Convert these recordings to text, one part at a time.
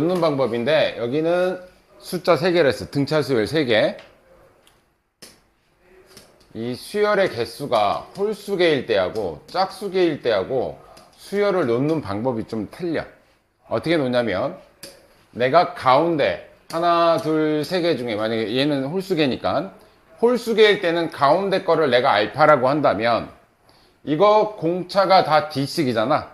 놓는 방법인데 여기는 숫자 3개를 했어. 등차 수열 3개. 이 수열의 개수가 홀수개일 때하고 짝수개일 때하고 수열을 놓는 방법이 좀 틀려. 어떻게 놓냐면 내가 가운데 하나, 둘, 세 개 중에 만약에 얘는 홀수개니까 홀수개일 때는 가운데 거를 내가 알파라고 한다면 이거 공차가 다 D씩이잖아.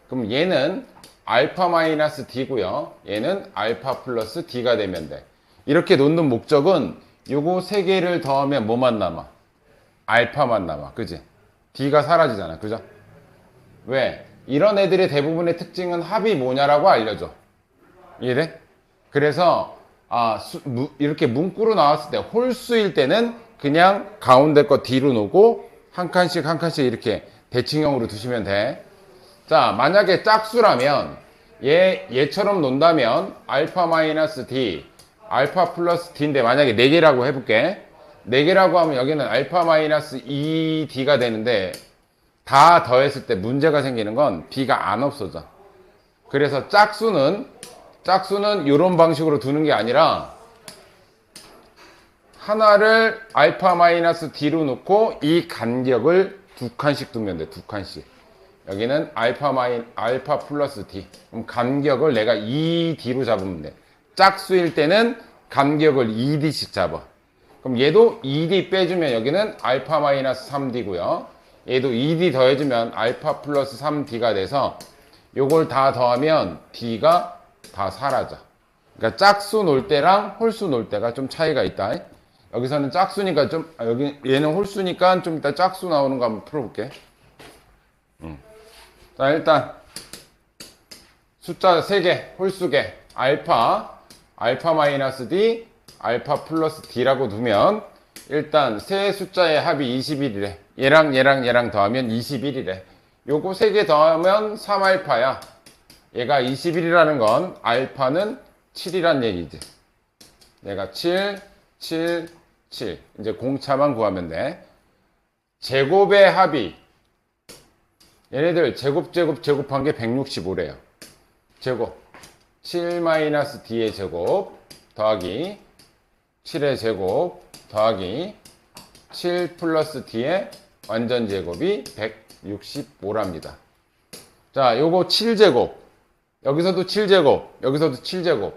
그럼 얘는 알파 마이너스 D고요. 얘는 알파 플러스 D가 되면 돼. 이렇게 놓는 목적은 요거 세 개를 더하면 뭐만 남아? 알파만 남아. 그지? D가 사라지잖아. 그죠? 왜? 이런 애들의 대부분의 특징은 합이 뭐냐라고 알려줘. 이해돼? 그래서 이렇게 문구로 나왔을 때 홀수일 때는 그냥 가운데 거 D로 놓고 한 칸씩 한 칸씩 이렇게 대칭형으로 두시면 돼. 자, 만약에 짝수라면 얘처럼 논다면 알파 마이너스 D, 알파 플러스 D인데 만약에 4개라고 해볼게. 4개라고 하면 여기는 알파 마이너스 2D가 되는데 다 더했을 때 문제가 생기는 건 D가 안 없어져. 그래서 짝수는 이런 방식으로 두는 게 아니라 하나를 알파 마이너스 D로 놓고 이 간격을 2칸씩 두면 돼. 2칸씩. 여기는 알파 플러스 D. 그럼 간격을 내가 2D로 잡으면 돼. 짝수일 때는 간격을 2D씩 잡아. 그럼 얘도 2D 빼주면 여기는 알파 마이너스 3D고요. 얘도 2D 더해주면 알파 플러스 3D가 돼서 요걸 다 더하면 D가 다 사라져. 그러니까 짝수 놓을 때랑 홀수 놓을 때가 좀 차이가 있다. 여기서는 짝수니까 여기 얘는 홀수니까 좀 이따 짝수 나오는 거 한번 풀어볼게. 자, 일단 숫자 3개, 홀수개, 알파 마이너스 D, 알파 플러스 D라고 두면 일단 세 숫자의 합이 21이래. 얘랑 더하면 21이래. 요거 3개 더하면 3알파야. 얘가 21이라는 건 알파는 7이란 얘기지. 얘가 7. 이제 공차만 구하면 돼. 제곱의 합이 얘네들 제곱한 게 165래요. 제곱 7-D의 제곱 더하기 7의 제곱 더하기 7 플러스 D의 완전 제곱이 165랍니다. 자, 요거 7제곱. 여기서도 7제곱. 여기서도 7제곱.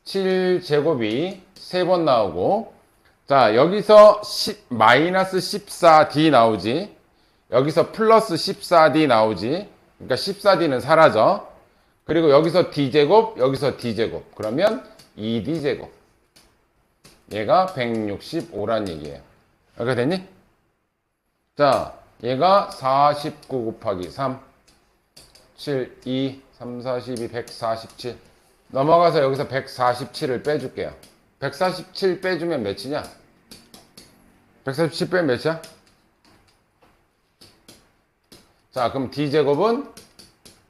7제곱이 3번 나오고. 자, 여기서 마이너스 14D 나오지. 여기서 플러스 14D 나오지. 그러니까 14D는 사라져. 그리고 여기서 D제곱, 여기서 D제곱. 그러면 2D제곱. 얘가 165란 얘기예요. 이렇게 됐니? 자, 얘가 49 곱하기 3, 7, 2, 3, 4, 12, 147. 넘어가서 여기서 147을 빼줄게요. 147 빼주면 몇이냐? 147 빼면 몇이야? 자, 그럼 D제곱은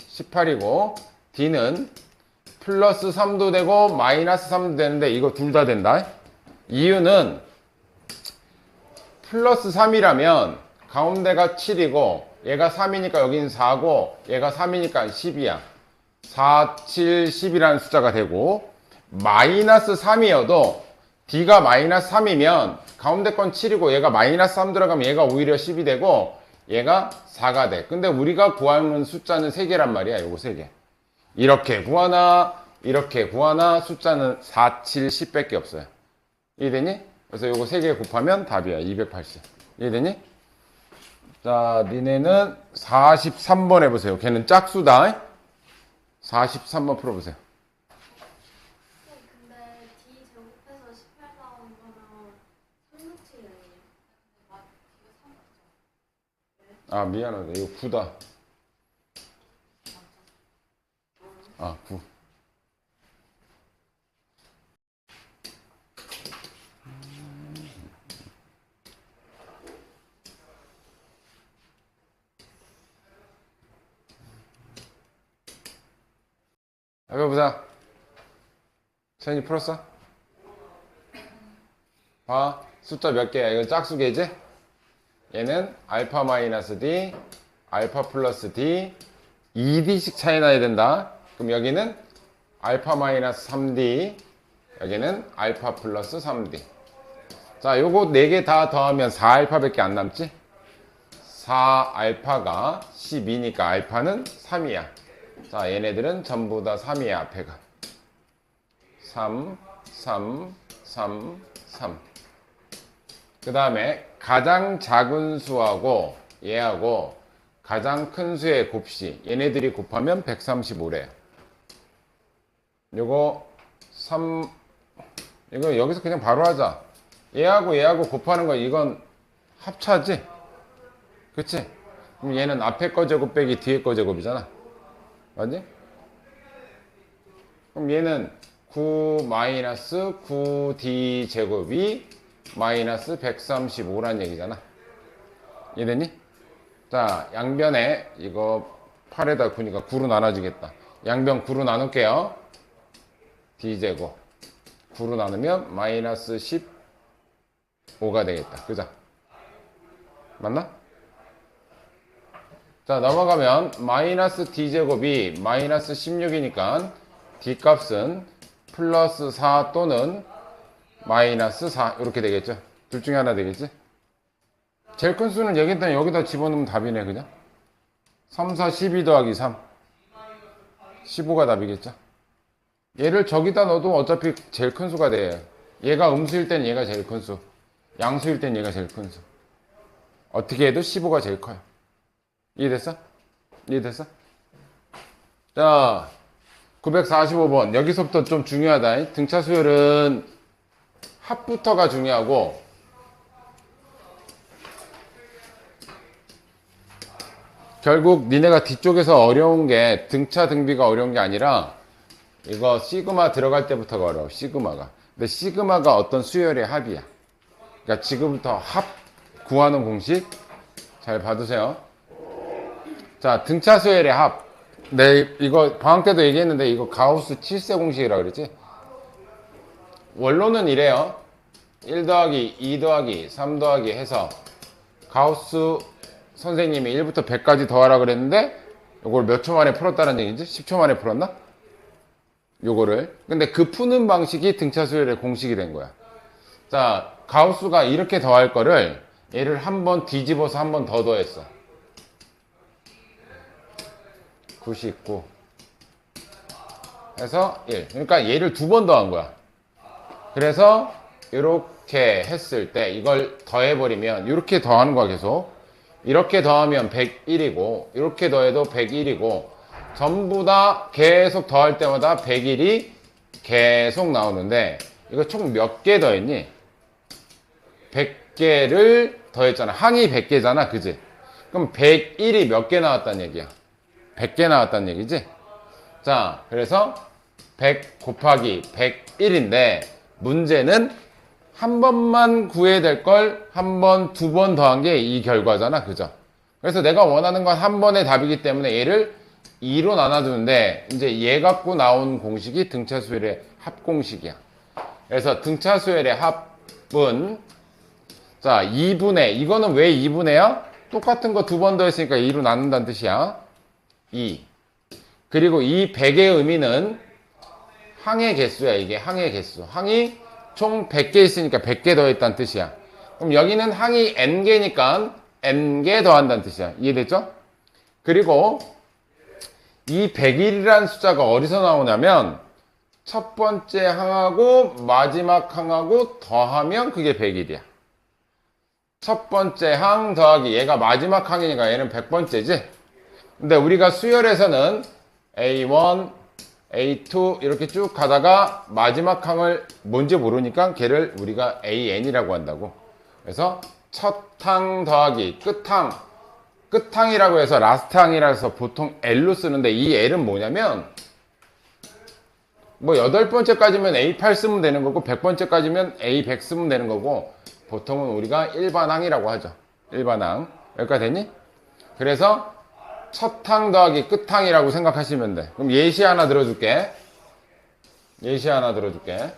18이고, D는 플러스 3도 되고, 마이너스 3도 되는데, 이거 둘 다 된다. 이유는, 플러스 3이라면, 가운데가 7이고, 얘가 3이니까 여기는 4고, 얘가 3이니까 10이야. 4, 7, 10이라는 숫자가 되고, 마이너스 3이어도, D가 마이너스 3이면, 가운데 건 7이고, 얘가 마이너스 3 들어가면 얘가 오히려 10이 되고, 얘가 4가 돼. 근데 우리가 구하는 숫자는 3개란 말이야. 요거 3개. 이렇게 구하나 숫자는 4, 7, 10 밖에 없어요. 이해되니? 그래서 요거 3개 곱하면 답이야. 280. 이해되니? 자, 니네는 43번 해보세요. 걔는 짝수다. 43번 풀어보세요. 근데 D 제곱해서 18 나오는 거는 367이에요. 아, 미안하다. 이거 9다. 아, 9. 해보자. 세연이 풀었어? 봐. 숫자 몇 개야? 이거 짝수개지? 얘는 알파 마이너스 D, 알파 플러스 D, 2D씩 차이 나야 된다. 그럼 여기는 알파 마이너스 3D, 여기는 알파 플러스 3D. 자, 요거 4개 다 더하면 4알파밖에 안 남지? 4알파가 12니까 알파는 3이야. 자, 얘네들은 전부 다 3이야, 앞에가. 3, 3, 3, 3. 그 다음에 가장 작은 수하고 얘하고 가장 큰 수의 곱씨, 얘네들이 곱하면 135래요. 요거 3, 이거 여기서 그냥 바로 하자. 얘하고 곱하는 거 이건 합차지? 그치? 그럼 얘는 앞에 거 제곱 빼기 뒤에 거 제곱이잖아. 맞지? 그럼 얘는 9 마이너스 9D 제곱이 마이너스 135란 얘기잖아. 이해됐니? 자, 양변에 이거 8에다 9니까 9로 나눠지겠다. 양변 9로 나눌게요. D제곱 9로 나누면 마이너스 15가 되겠다. 그죠? 맞나? 자, 넘어가면 마이너스 D제곱이 마이너스 16이니까 D값은 플러스 4 또는 마이너스 4 이렇게 되겠죠. 둘 중에 하나 되겠지. 제일 큰 수는 여기다 집어넣으면 답이네. 그냥 3, 4, 12 더하기 3 15가 답이겠죠. 얘를 저기다 넣어도 어차피 제일 큰 수가 돼. 얘가 음수일 땐 얘가 제일 큰 수, 양수일 땐 얘가 제일 큰 수. 어떻게 해도 15가 제일 커요. 이해됐어? 이해됐어? 자, 945번. 여기서부터 좀 중요하다. 등차 수열은 합부터가 중요하고, 결국 니네가 뒤쪽에서 어려운 게 등차 등비가 어려운 게 아니라 이거 시그마 들어갈 때부터가 어려워. 시그마가. 근데 시그마가 어떤 수열의 합이야. 그러니까 지금부터 합 구하는 공식 잘 봐두세요. 자, 등차 수열의 합. 네, 이거 방학 때도 얘기했는데 이거 가우스 7세 공식이라고 그랬지. 원론은 이래요. 1 더하기 2 더하기 3 더하기 해서 가우스 선생님이 1부터 100까지 더하라 그랬는데 이걸 몇 초 만에 풀었다는 얘기지? 10초 만에 풀었나? 요거를. 근데 그 푸는 방식이 등차 수열의 공식이 된 거야. 자, 가우스가 이렇게 더할 거를 얘를 한 번 뒤집어서 한 번 더 더했어. 99 해서 1. 그러니까 얘를 2번 더한 거야. 그래서 이렇게 했을 때 이걸 더해버리면 이렇게 더하는 거야. 계속 이렇게 더하면 101이고 이렇게 더해도 101이고 전부 다 계속 더할 때마다 101이 계속 나오는데 이거 총 몇 개 더했니? 100개를 더했잖아. 항이 100개잖아. 그지? 그럼 101이 몇 개 나왔다는 얘기야? 100개 나왔다는 얘기지? 자, 그래서 100 곱하기 101인데 문제는 한 번만 구해야 될 걸 한 번, 2번 더한 게 이 결과잖아. 그죠? 그래서 내가 원하는 건 한 번의 답이기 때문에 얘를 2로 나눠주는데 이제 얘 갖고 나온 공식이 등차수열의 합공식이야. 그래서 등차수열의 합은 자, 2분의 이거는 왜 2분의야? 똑같은 거 2번 더했으니까 2로 나눈다는 뜻이야. 2. 그리고 이 100의 의미는 항의 개수야. 이게 항의 개수. 항이 총 100개 있으니까 100개 더했다는 뜻이야. 그럼 여기는 항이 n개니까 n개 더한다는 뜻이야. 이해됐죠? 그리고 이 101이라는 숫자가 어디서 나오냐면 첫 번째 항하고 마지막 항하고 더하면 그게 101이야. 첫 번째 항 더하기 얘가 마지막 항이니까 얘는 100번째지. 근데 우리가 수열에서는 A1, A2 이렇게 쭉 가다가 마지막 항을 뭔지 모르니까 걔를 우리가 AN이라고 한다고. 그래서 첫 항 더하기 끝항, 끝항이라고 해서 라스트 항이라 해서 보통 L로 쓰는데 이 L은 뭐냐면 뭐 8번째까지면 A8 쓰면 되는 거고 100번째까지면 A100 쓰면 되는 거고 보통은 우리가 일반항이라고 하죠. 일반항. 여기까지 됐니? 그래서 첫 항 더하기 끝항이라고 생각하시면 돼. 그럼 예시 하나 들어줄게. 예시 하나 들어줄게.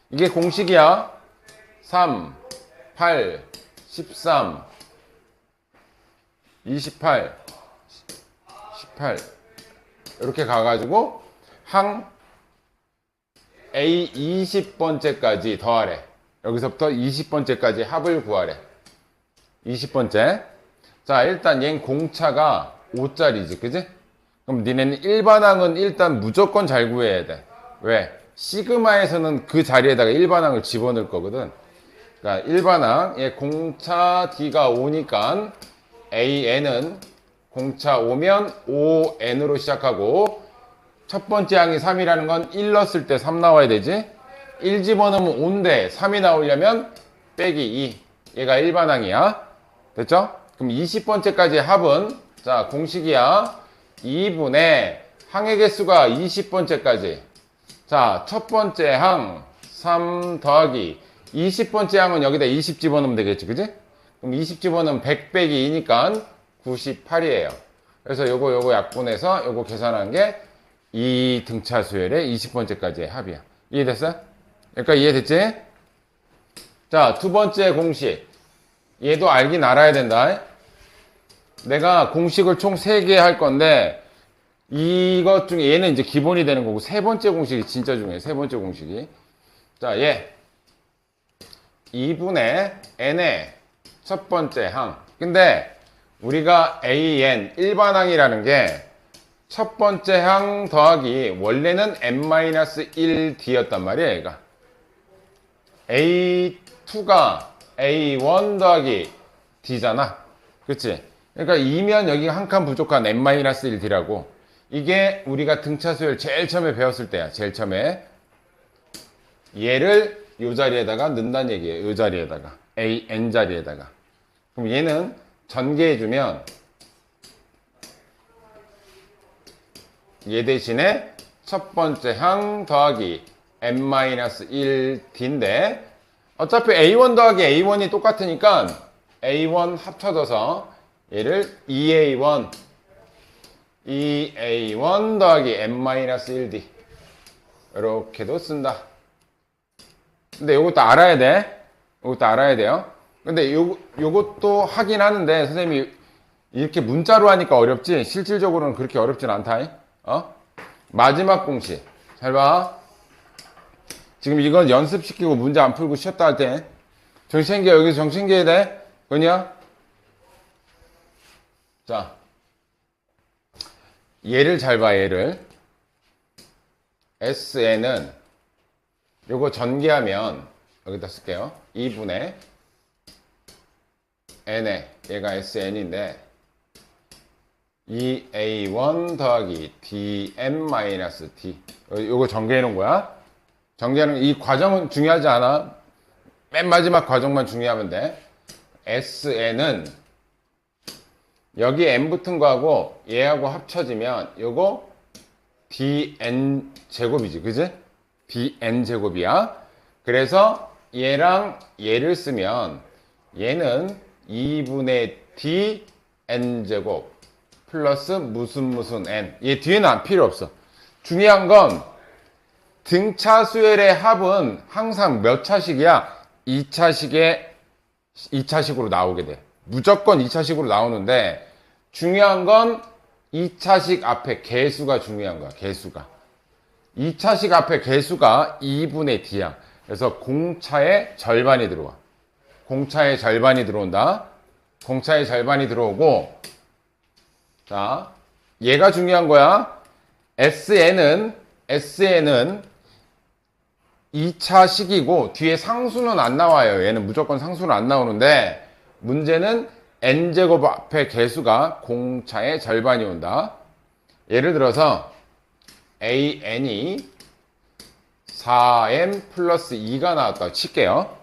이게 공식이야. 3, 8, 13, 28, 18 이렇게 가가지고 항 A 20번째까지 더하래. 여기서부터 20번째까지 합을 구하래. 20번째. 자, 일단 얜 공차가 5짜리지, 그지? 그럼 니네는 일반항은 일단 무조건 잘 구해야 돼. 왜? 시그마에서는 그 자리에다가 일반항을 집어넣을 거거든. 그러니까 일반항, 얘 공차 D가 5니까 AN은 공차 5면 5N으로 시작하고 첫 번째 항이 3이라는 건 1 넣었을 때 3 나와야 되지? 1 집어넣으면 5인데 3이 나오려면 빼기 2. 얘가 일반항이야. 됐죠? 그럼 20번째까지 합은 자 공식이야. 2분의 항의 개수가 20번째까지. 자, 첫 번째 항 3 더하기 20번째 항은 여기다 20 집어넣으면 되겠지, 그지? 그럼 20 집어넣으면 100 빼기 2니까 98이에요. 그래서 요거 약분해서 요거 계산한 게 이 등차 수열의 20번째까지의 합이야. 이해됐어? 여기까지 이해됐지? 자, 두 번째 공식. 얘도 알긴 알아야 된다. 내가 공식을 총 3개 할 건데 이것 중에 얘는 이제 기본이 되는 거고 세 번째 공식이 진짜 중요해. 세 번째 공식이. 자, 얘 2분의 n의 첫 번째 항. 근데 우리가 AN 일반항이라는 게 첫 번째 항 더하기 원래는 n-1d였단 말이야, 얘가. A2가 A1 더하기 D잖아. 그치? 그러니까 2면 여기 한 칸 부족한 n-1d라고. 이게 우리가 등차 수열 제일 처음에 배웠을 때야. 제일 처음에. 얘를 이 자리에다가 넣는다는 얘기예요. 이 자리에다가. AN 자리에다가. 그럼 얘는 전개해주면 얘 대신에 첫 번째 항 더하기 n-1d인데 어차피 A1 더하기 A1이 똑같으니까 A1 합쳐져서 얘를 2A1 더하기 n-1d 이렇게도 쓴다. 근데 요것도 알아야 돼. 요것도 알아야 돼요. 근데 요것도 하긴 하는데 선생님이 이렇게 문자로 하니까 어렵지 실질적으로는 그렇게 어렵진 않다. 마지막 공식. 잘 봐. 지금 이건 연습시키고 문제 안 풀고 쉬었다 할 때 정신 챙겨. 여기서 정신 챙겨야 돼. 그냐? 자, 얘를 잘 봐. 얘를 SN은 요거 전개하면 여기다 쓸게요. 2분의 N에 얘가 SN인데 2A1 더하기 DM-D 요거 전개해 놓은 거야. 전개하는 이 과정은 중요하지 않아. 맨 마지막 과정만 중요하면 돼. SN은 여기 n 붙은 거하고 얘하고 합쳐지면 요거 dn 제곱이지, 그지? dn 제곱이야. 그래서 얘랑 얘를 쓰면 얘는 2분의 dn 제곱 플러스 무슨 n. 얘 뒤에는 안 필요 없어. 중요한 건 등차 수열의 합은 항상 몇 차식이야? 2차식으로 나오게 돼. 무조건 2차식으로 나오는데 중요한 건 2차식 앞에 개수가 중요한 거야. 개수가. 2차식 앞에 개수가 2분의 d야. 그래서 공차의 절반이 들어와. 공차의 절반이 들어온다. 공차의 절반이 들어오고 자, 얘가 중요한 거야. SN은 2차식이고 뒤에 상수는 안 나와요. 얘는 무조건 상수는 안 나오는데 문제는 n제곱 앞에 개수가 공차의 절반이 온다. 예를 들어서 AN이 4n 플러스 2가 나왔다 칠게요.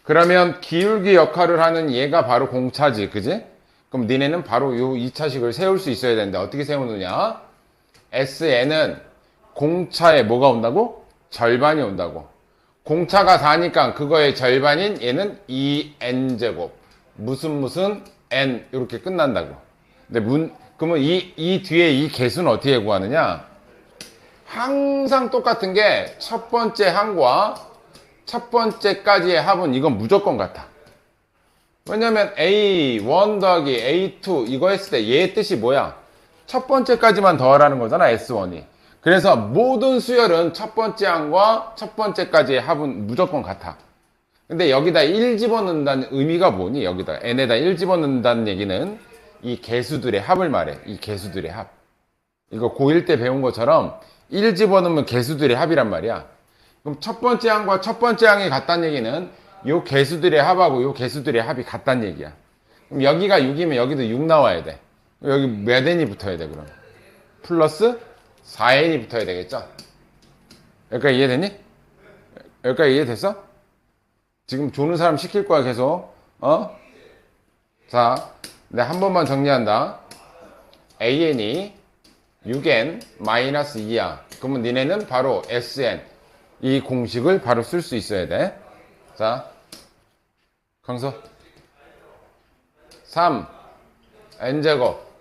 그러면 기울기 역할을 하는 얘가 바로 공차지, 그지? 그럼 니네는 바로 요 2차식을 세울 수 있어야 되는데 어떻게 세우느냐? SN은 공차에 뭐가 온다고? 절반이 온다고. 공차가 4니까 그거의 절반인 얘는 2n제곱 무슨 n 이렇게 끝난다고. 근데 그러면 이 뒤에 이 개수는 어떻게 구하느냐? 항상 똑같은 게 첫 번째 항과 첫 번째까지의 합은 이건 무조건 같아. 왜냐면 A1 더하기 A2 이거 했을 때 얘의 뜻이 뭐야? 첫 번째까지만 더하라는 거잖아, S1이. 그래서 모든 수열은 첫 번째 항과 첫 번째까지의 합은 무조건 같아. 근데 여기다 1 집어넣는다는 의미가 뭐니? 여기다 n에다 1 집어넣는다는 얘기는 이 개수들의 합을 말해. 이 개수들의 합. 이거 고1 때 배운 것처럼 1 집어넣으면 개수들의 합이란 말이야. 그럼 첫 번째 항과 첫 번째 항이 같다는 얘기는 요 개수들의 합하고 요 개수들의 합이 같다는 얘기야. 그럼 여기가 6이면 여기도 6 나와야 돼. 여기 몇 n이 붙어야 돼, 그럼? 플러스 4n이 붙어야 되겠죠? 여기까지 이해됐니? 여기까지 이해됐어? 지금 조는 사람 시킬 거야, 계속. 자, 내가 한 번만 정리한다. an이 6n 마이너스 2야. 그러면 니네는 바로 sn. 이 공식을 바로 쓸 수 있어야 돼. 자, 강서. 3, n제곱.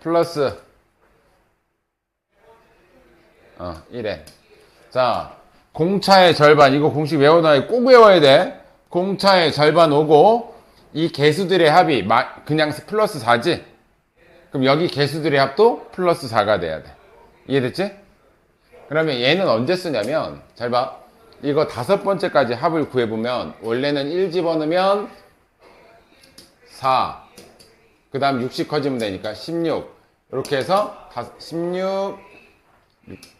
플러스 1n. 자, 공차의 절반. 이거 공식 외워놔야 꼭 외워야 돼. 공차의 절반 오고 이 개수들의 합이 그냥 플러스 4지? 그럼 여기 개수들의 합도 플러스 4가 돼야 돼. 이해됐지? 그러면 얘는 언제 쓰냐면 잘 봐. 이거 다섯 번째까지 합을 구해보면 원래는 1 집어넣으면 4, 그 다음 60 커지면 되니까 16 이렇게 해서 16,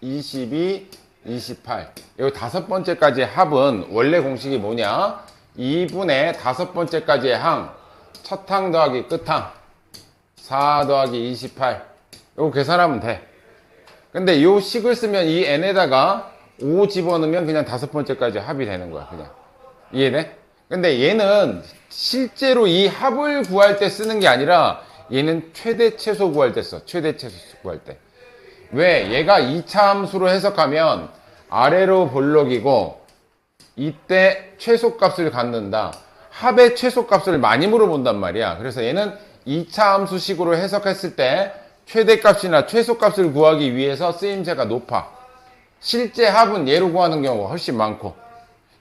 22, 28. 이 다섯 번째까지의 합은 원래 공식이 뭐냐? 2분의 다섯 번째까지의 항, 첫 항 더하기 끝 항, 4 더하기 28. 이거 계산하면 돼. 근데 이 식을 쓰면 이 n에다가 5 집어넣으면 그냥 다섯 번째까지 합이 되는 거야, 그냥. 이해돼? 근데 얘는 실제로 이 합을 구할 때 쓰는 게 아니라 얘는 최대 최소 구할 때 써. 최대 최소 구할 때. 왜? 얘가 2차 함수로 해석하면 아래로 볼록이고 이때 최소값을 갖는다. 합의 최소값을 많이 물어본단 말이야. 그래서 얘는 2차 함수식으로 해석했을 때 최대값이나 최소값을 구하기 위해서 쓰임새가 높아. 실제 합은 얘로 구하는 경우가 훨씬 많고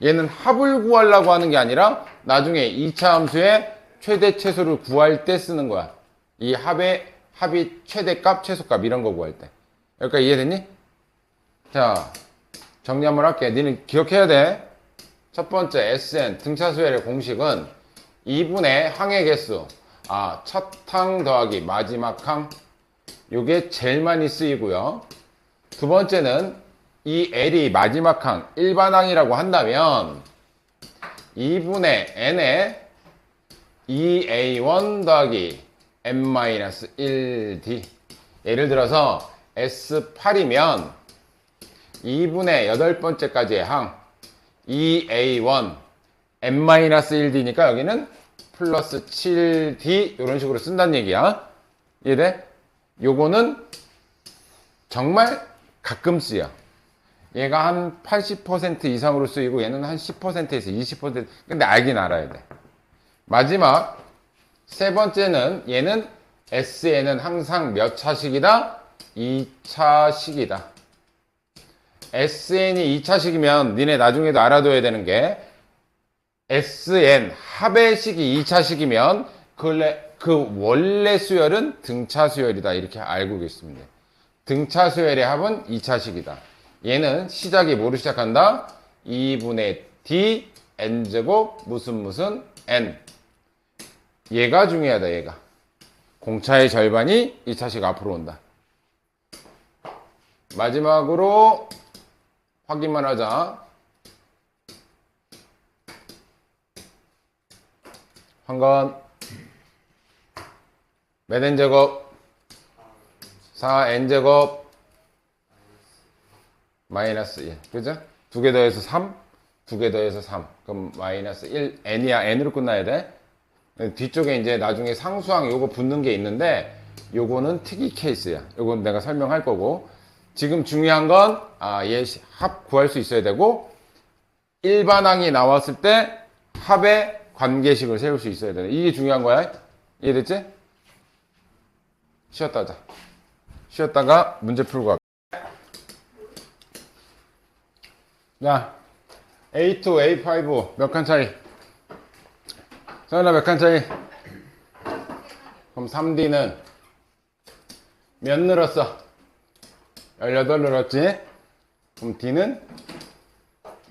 얘는 합을 구하려고 하는 게 아니라 나중에 2차 함수의 최대 최소를 구할 때 쓰는 거야. 이 합이 최대값, 최소값 이런 거 구할 때. 여기까지 이해됐니? 자, 정리 한번 할게. 니는 기억해야 돼. 첫 번째 SN 등차수열의 공식은 2분의 항의 개수. 첫 항 더하기 마지막 항. 요게 제일 많이 쓰이고요. 두 번째는 이 L이 마지막 항, 일반항이라고 한다면 2분의 n에 2a1 더하기 n-1d. 예를 들어서 S8이면 2분의 여덟 번째까지의 항 2a1 n-1d니까 여기는 플러스 7d 이런 식으로 쓴다는 얘기야. 이해돼? 요거는 정말 가끔 쓰여. 얘가 한 80% 이상으로 쓰이고 얘는 한 10%에서 20%. 근데 알긴 알아야 돼. 마지막 세 번째는 얘는 SN은 항상 몇 차식이다? 2차식이다. SN이 2차식이면 니네 나중에도 알아둬야 되는 게 SN 합의 식이 2차식이면 그 원래 수열은 등차 수열이다. 이렇게 알고 계시면 돼. 등차 수열의 합은 2차식이다. 얘는 시작이 뭐로 시작한다? 2분의 d n제곱 무슨 n. 얘가 중요하다. 얘가 공차의 절반이 2차식 앞으로 온다. 마지막으로 확인만 하자. 한건 몇 n제곱 4n제곱 마이너스 1. 그죠? 두 개 더해서 3, 두 개 더해서 3. 그럼 마이너스 1. n이야. n으로 끝나야 돼. 뒤쪽에 이제 나중에 상수항 요거 붙는 게 있는데 요거는 특이 케이스야. 요건 내가 설명할 거고. 지금 중요한 건 얘 합 구할 수 있어야 되고 일반항이 나왔을 때 합의 관계식을 세울 수 있어야 되는. 이게 중요한 거야. 이해됐지? 쉬었다 하자. 쉬었다가 문제 풀고 갈게. 자, A2, A5 몇 칸 차이? 서연아 몇 칸 차이? 그럼 3D는 몇 늘었어? 18 늘었지? 그럼 D는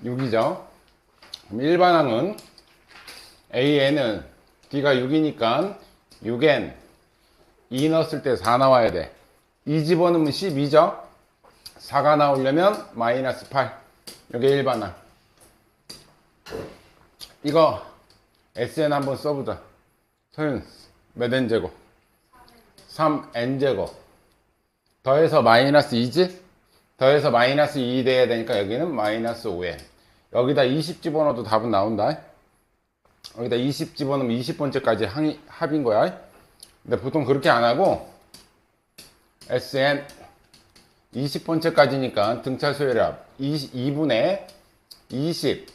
6이죠. 그럼 일반항은 AN은 D가 6이니까 6N 2 넣었을 때 4 나와야 돼. 2 집어넣으면 12죠. 4가 나오려면 마이너스 8. 이게 일반항. 이거 SN 한번 써보자. 소윤 몇 N제곱? 3N제곱. 더해서 마이너스 2지? 더해서 마이너스 2 돼야 되니까 여기는 마이너스 5N. 여기다 20 집어넣어도 답은 나온다. 여기다 20 집어넣으면 20번째까지 합인 거야. 근데 보통 그렇게 안 하고 SN 20번째까지니까 등차 수열합 2분의 20.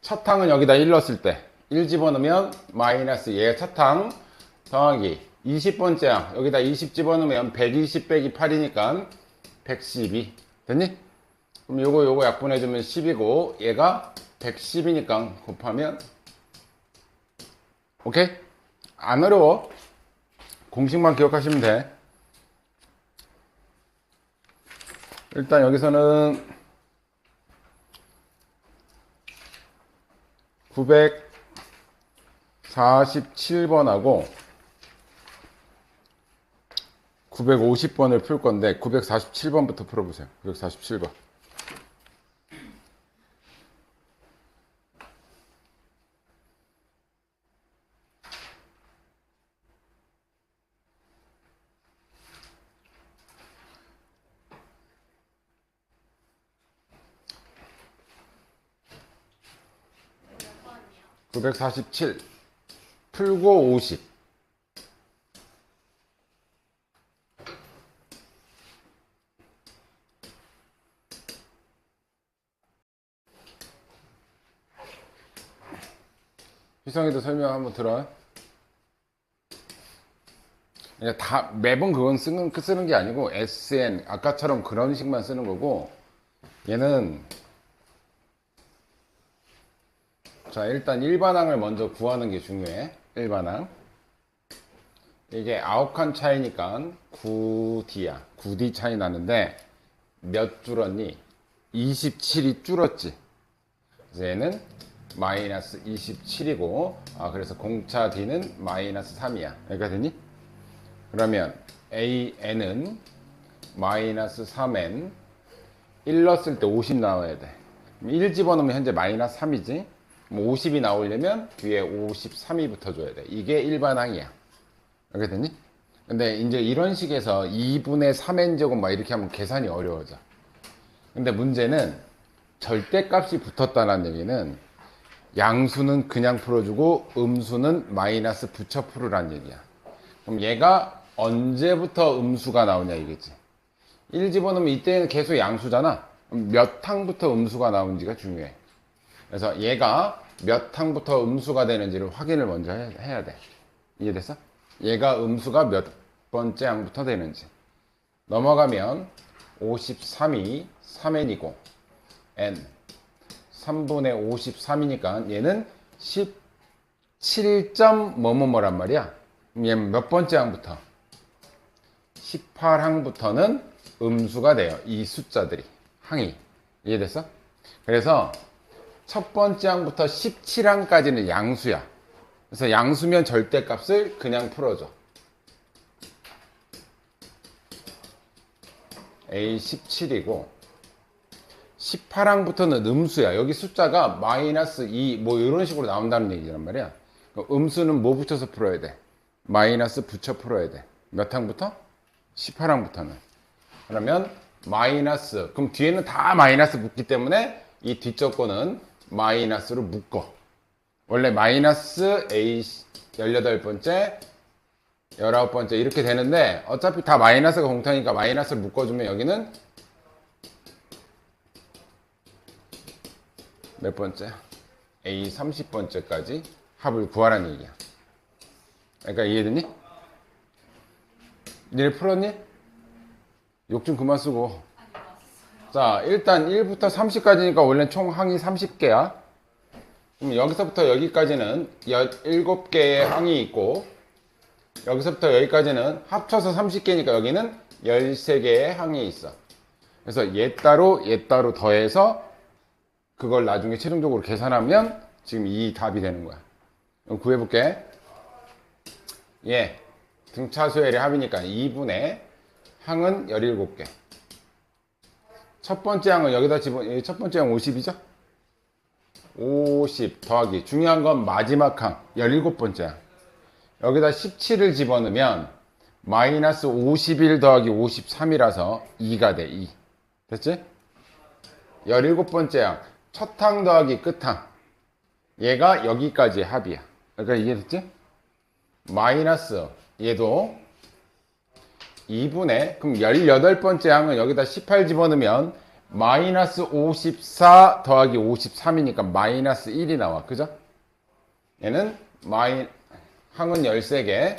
첫 항은 여기다 1 넣었을 때 1 집어넣으면 마이너스 얘 첫 항 더하기 20번째 항 여기다 20 집어넣으면 120 빼기 8이니까 112. 됐니? 그럼 요거 약분해주면 10이고 얘가 110이니까 곱하면 오케이? 안 어려워. 공식만 기억하시면 돼. 일단 여기서는 947번하고 950번을 풀 건데 947번부터 풀어보세요. 947번. 몇 번이요? 947 풀고 50. 희성이도 설명 한번 들어. 그러니까 다 매번 그건 쓰는 게 아니고 SN 아까처럼 그런 식만 쓰는 거고 얘는 자 일단 일반항을 먼저 구하는 게 중요해. 일반항 이게 9칸 차이니까 9D야. 9D 차이 나는데 몇 줄었니? 27이 줄었지. 그래서 얘는 마이너스 27이고 그래서 공차 D는 마이너스 3이야. 여기가 되니? 그러면 AN은 마이너스 3N 1 넣었을 때 50 나와야 돼. 1 집어넣으면 현재 마이너스 3이지. 50이 나오려면 뒤에 53이 붙어줘야 돼. 이게 일반항이야. 이렇게 되니? 근데 이제 이런 식에서 2분의 3n제곱 막 이렇게 하면 계산이 어려워져. 근데 문제는 절대값이 붙었다는 얘기는 양수는 그냥 풀어주고 음수는 마이너스 붙여 풀으란 얘기야. 그럼 얘가 언제부터 음수가 나오냐 이겠지. 1 집어넣으면 이때는 계속 양수잖아. 그럼 몇 항부터 음수가 나오는지가 중요해. 그래서 얘가 몇 항부터 음수가 되는지를 확인을 먼저 해야 돼. 이해됐어? 얘가 음수가 몇 번째 항부터 되는지. 넘어가면 53이 3n이고 n 3분의 53이니까 얘는 17. 뭐뭐뭐란 말이야. 얘는 몇 번째 항부터? 18항부터는 음수가 돼요. 이 숫자들이 항이. 이해됐어? 그래서 첫 번째 항부터 17항까지는 양수야. 그래서 양수면 절대값을 그냥 풀어줘. A 17이고 18항부터는 음수야. 여기 숫자가 마이너스 2 뭐 이런 식으로 나온다는 얘기란 말이야. 음수는 뭐 붙여서 풀어야 돼? 마이너스 붙여 풀어야 돼. 몇 항부터? 18항부터는. 그러면 마이너스 그럼 뒤에는 다 마이너스 붙기 때문에 이 뒤쪽 거는 마이너스로 묶어. 원래 마이너스 A 18번째 19번째 이렇게 되는데 어차피 다 마이너스가 공통이니까 마이너스를 묶어주면 여기는 몇 번째? A 30번째까지 합을 구하라는 얘기야. 그러니까 이해되니? 니네 풀었니? 욕 좀 그만 쓰고. 자, 일단 1부터 30까지니까 원래 총 항이 30개야. 그럼 여기서부터 여기까지는 17개의 항이 있고 여기서부터 여기까지는 합쳐서 30개니까 여기는 13개의 항이 있어. 그래서 얘 따로 더해서 그걸 나중에 최종적으로 계산하면 지금 이 답이 되는 거야. 그럼 구해볼게. 예, 등차 수열의 합이니까 2분의 항은 17개. 첫 번째 항은 여기다 첫 번째 항 50이죠? 50 더하기 중요한 건 마지막 항 17번째 항. 여기다 17을 집어넣으면 마이너스 51 더하기 53이라서 2가 돼. 2. 됐지? 17번째 항 첫 항 더하기 끝 항. 얘가 여기까지 합이야. 그러니까 이해됐지? 마이너스 얘도 2분의 그럼 18번째 항은 여기다 18 집어넣으면 마이너스 54 더하기 53이니까 마이너스 1이 나와. 그죠? 얘는 항은 13개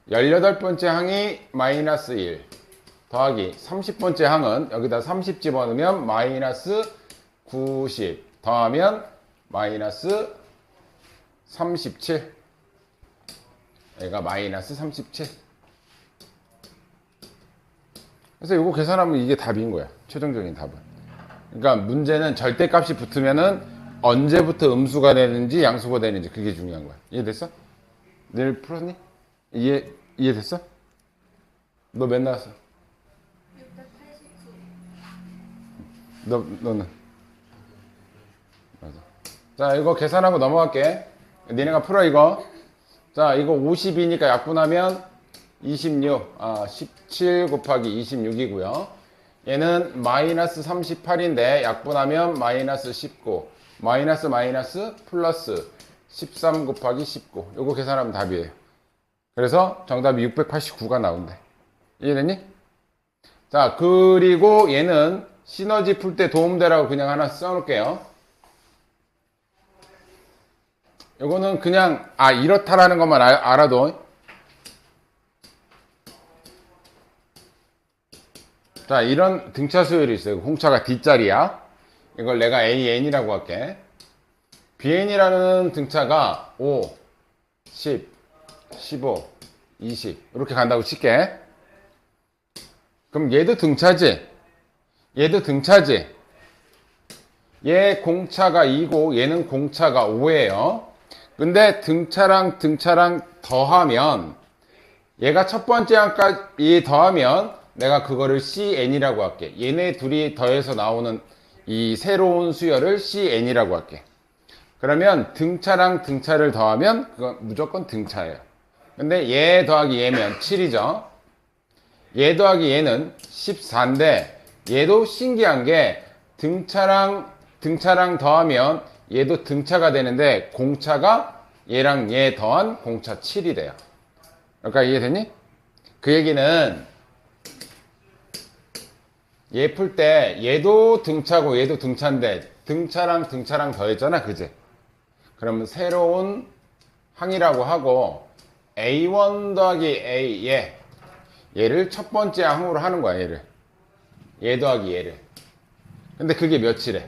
18번째 항이 마이너스 1 더하기 30번째 항은 여기다 30 집어넣으면 마이너스 90 더하면 마이너스 37. 얘가 마이너스 37. 그래서 이거 계산하면 이게 답인 거야. 최종적인 답은. 그러니까 문제는 절대값이 붙으면은 언제부터 음수가 되는지 양수가 되는지 그게 중요한 거야. 이해됐어? 늘 풀었니? 이해됐어? 너 몇 나왔어? 689. 너는? 맞아. 자, 이거 계산하고 넘어갈게. 니네가 풀어, 이거. 자, 이거 52니까 약분하면 26. 17 곱하기 26이고요. 얘는 마이너스 38인데 약분하면 마이너스 19. 마이너스 플러스 13 곱하기 19. 요거 계산하면 답이에요. 그래서 정답이 689가 나온대. 이해됐니? 자, 그리고 얘는 시너지 풀 때 도움되라고 그냥 하나 써놓을게요. 요거는 그냥 이렇다라는 것만 알아도. 자, 이런 등차 수열이 있어요. 홍차가 D자리야. 이걸 내가 AN이라고 할게. BN이라는 등차가 5, 10, 15, 20 이렇게 간다고 칠게. 그럼 얘도 등차지? 얘도 등차지? 얘 공차가 2고 얘는 공차가 5예요. 근데 등차랑 더하면 얘가 첫 번째 항까지 더하면 내가 그거를 CN이라고 할게. 얘네 둘이 더해서 나오는 이 새로운 수열을 CN이라고 할게. 그러면 등차랑 등차를 더하면 그건 무조건 등차예요. 근데 얘 더하기 얘면 7이죠. 얘 더하기 얘는 14인데 얘도 신기한 게 등차랑 더하면 얘도 등차가 되는데 공차가 얘랑 얘 더한 공차 7이 돼요. 그러니까 이해되니? 그 얘기는 얘 풀 때 얘도 등차고 얘도 등차인데 등차랑 더했잖아. 그지? 그러면 새로운 항이라고 하고 A1 더하기 A 얘를 첫 번째 항으로 하는 거야. 얘 더하기 얘를. 근데 그게 몇이래?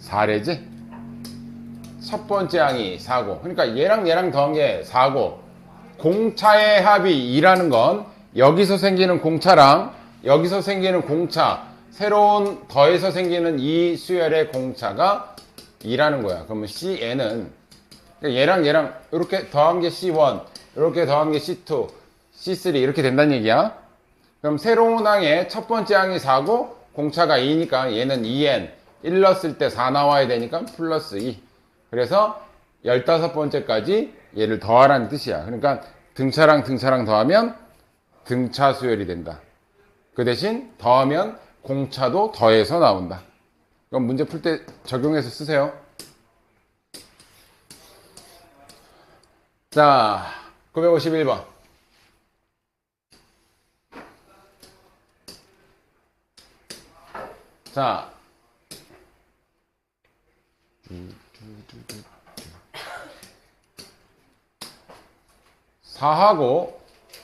4래지? 첫 번째 항이 4고 그러니까 얘랑 더한 게 4고 공차의 합이 2라는 건 여기서 생기는 공차랑 여기서 생기는 공차 새로운 더해서 생기는 이 수열의 공차가 2라는 거야. 그러면 CN은 얘랑 이렇게 더한 게 C1 이렇게 더한 게 C2 C3 이렇게 된다는 얘기야. 그럼 새로운 항의 첫 번째 항이 4고 공차가 2니까 얘는 2N 1 넣었을 때 4 나와야 되니까 플러스 2. 그래서 15번째까지 얘를 더하라는 뜻이야. 그러니까 등차랑 더하면 등차 수열이 된다. 그 대신 더하면 공차도 더해서 나온다. 그럼 문제 풀 때 적용해서 쓰세요. 자, 951번. 자, (4하고)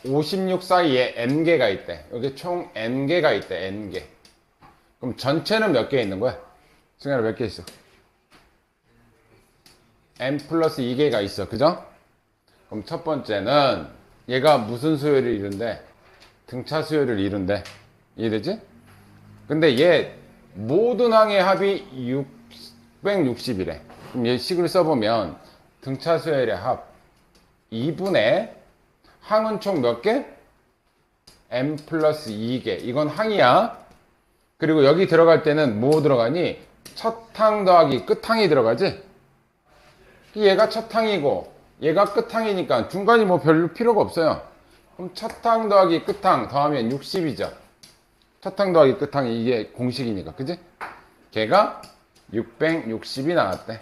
56 사이에 n개가 있대. 여기 총 n개가 있대. n개. 그럼 전체는 몇 개 있는 거야? 승현아 몇 개 있어? n 플러스 2개가 있어. 그죠? 그럼 첫 번째는 얘가 무슨 수열을 이룬대? 등차 수열을 이룬대. 이해되지? 근데 얘 모든 항의 합이 660이래. 그럼 얘 식을 써보면 등차 수열의 합 2분의 항은 총 몇 개? m 플러스 2개. 이건 항이야. 그리고 여기 들어갈 때는 뭐 들어가니? 첫 항 더하기 끝 항이 들어가지? 얘가 첫 항이고 얘가 끝 항이니까 중간이 뭐 별로 필요가 없어요. 그럼 첫 항 더하기 끝 항 더하면 60이죠. 첫 항 더하기 끝 항이 이게 공식이니까. 그지? 걔가 660이 나왔대.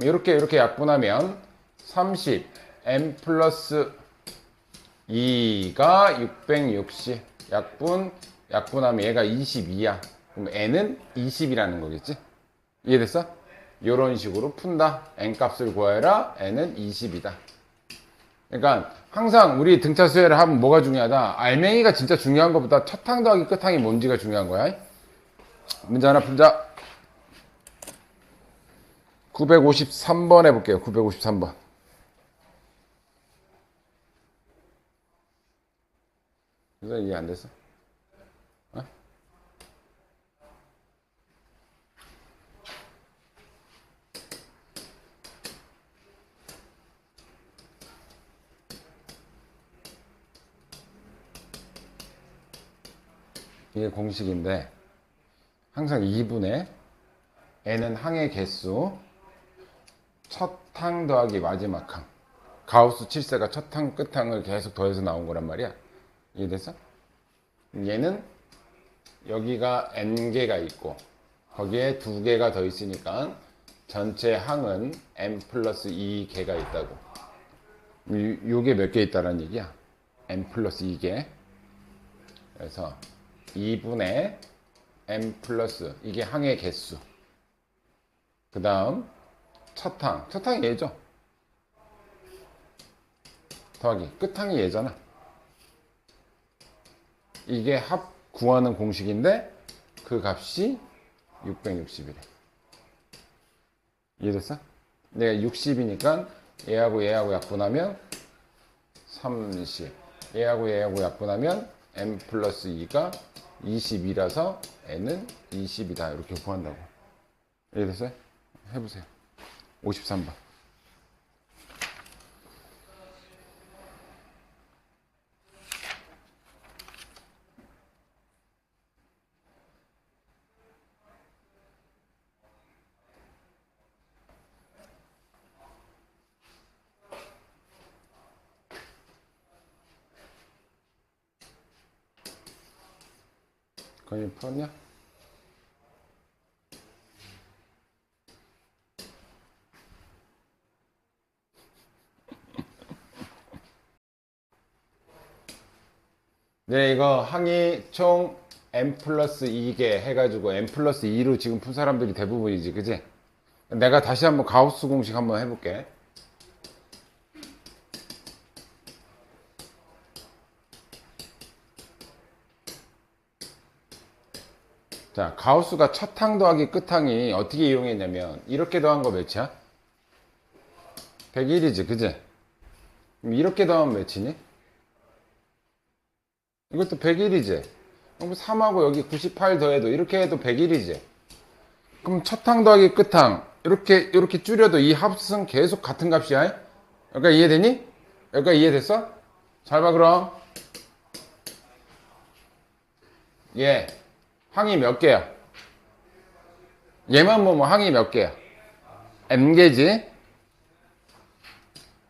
이렇게 약분하면 30 m 플러스 2가 660 약분하면 얘가 22야. 그럼 n은 20이라는 거겠지? 이해됐어? 이런 식으로 푼다. n 값을 구하여라. n은 20이다. 그러니까 항상 우리 등차 수열을 하면 뭐가 중요하다? 알맹이가 진짜 중요한 것보다 첫 항 더하기 끝 항이 뭔지가 중요한 거야. 문제 하나 풀자. 953번 해볼게요. 953번. 그래서 이해 안 됐어? 어? 이게 공식인데 항상 2분의 n은 항의 개수 첫 항 더하기 마지막 항 가우스 7세가 첫 항 끝 항을 계속 더해서 나온 거란 말이야. 이해됐어? 얘는 여기가 n개가 있고 거기에 2개가 더 있으니까 전체 항은 m 플러스 2개가 있다고. 요게 몇 개 있다는 얘기야? m 플러스 2개. 그래서 2분의 m 플러스 이게 항의 개수. 그 다음 첫 항이 얘죠. 더하기 끝항이 얘잖아. 이게 합 구하는 공식인데 그 값이 660이래. 이해됐어? 내가 60이니까 얘하고 약분하면 30. 얘하고 약분하면 m 플러스 2가 20이라서 n은 20이다. 이렇게 구한다고. 이해됐어요? 해보세요. 53번. 거의 풀었냐? 네, 이거 항이 총 m 플러스 2개 해가지고 m 플러스 2로 지금 푼 사람들이 대부분이지, 그지? 내가 다시 한번 가우스 공식 한번 해볼게. 자, 가우스가 첫 항 더하기 끝 항이 어떻게 이용했냐면 이렇게 더한 거 몇이야? 101이지, 그지? 그럼 이렇게 더하면 몇이니? 이것도 101이지. 그럼 3하고 여기 98 더해도 이렇게 해도 101이지. 그럼 첫 항 더하기 끝 항 이렇게 줄여도 이 합은 계속 같은 값이야. 여기까지 이해되니? 여기까지 이해됐어? 잘 봐 그럼. 얘 항이 몇 개야? 얘만 보면 항이 몇 개야? n개지.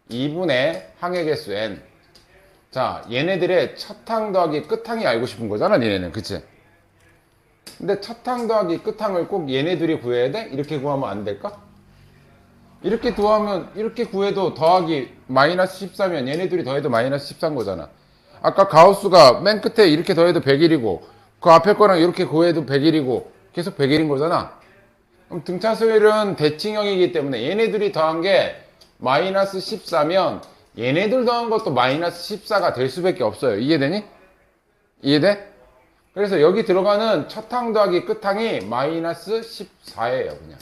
2분의 항의 개수 n. 자, 얘네들의 첫 항 더하기 끝 항이 알고 싶은 거잖아, 얘네는. 그치? 근데 첫 항 더하기 끝 항을 꼭 얘네들이 구해야 돼? 이렇게 구하면 안 될까? 이렇게 구해도 더하기 마이너스 14면 얘네들이 더해도 마이너스 14인 거잖아. 아까 가우스가 맨 끝에 이렇게 더해도 101이고 그 앞에 거랑 이렇게 구해도 101이고 계속 101인 거잖아. 그럼 등차 수열은 대칭형이기 때문에 얘네들이 더한 게 마이너스 14면 얘네들 더한 것도 마이너스 14가 될 수밖에 없어요. 이해되니? 이해돼? 그래서 여기 들어가는 첫 항 더하기 끝 항이 마이너스 14예요, 그냥.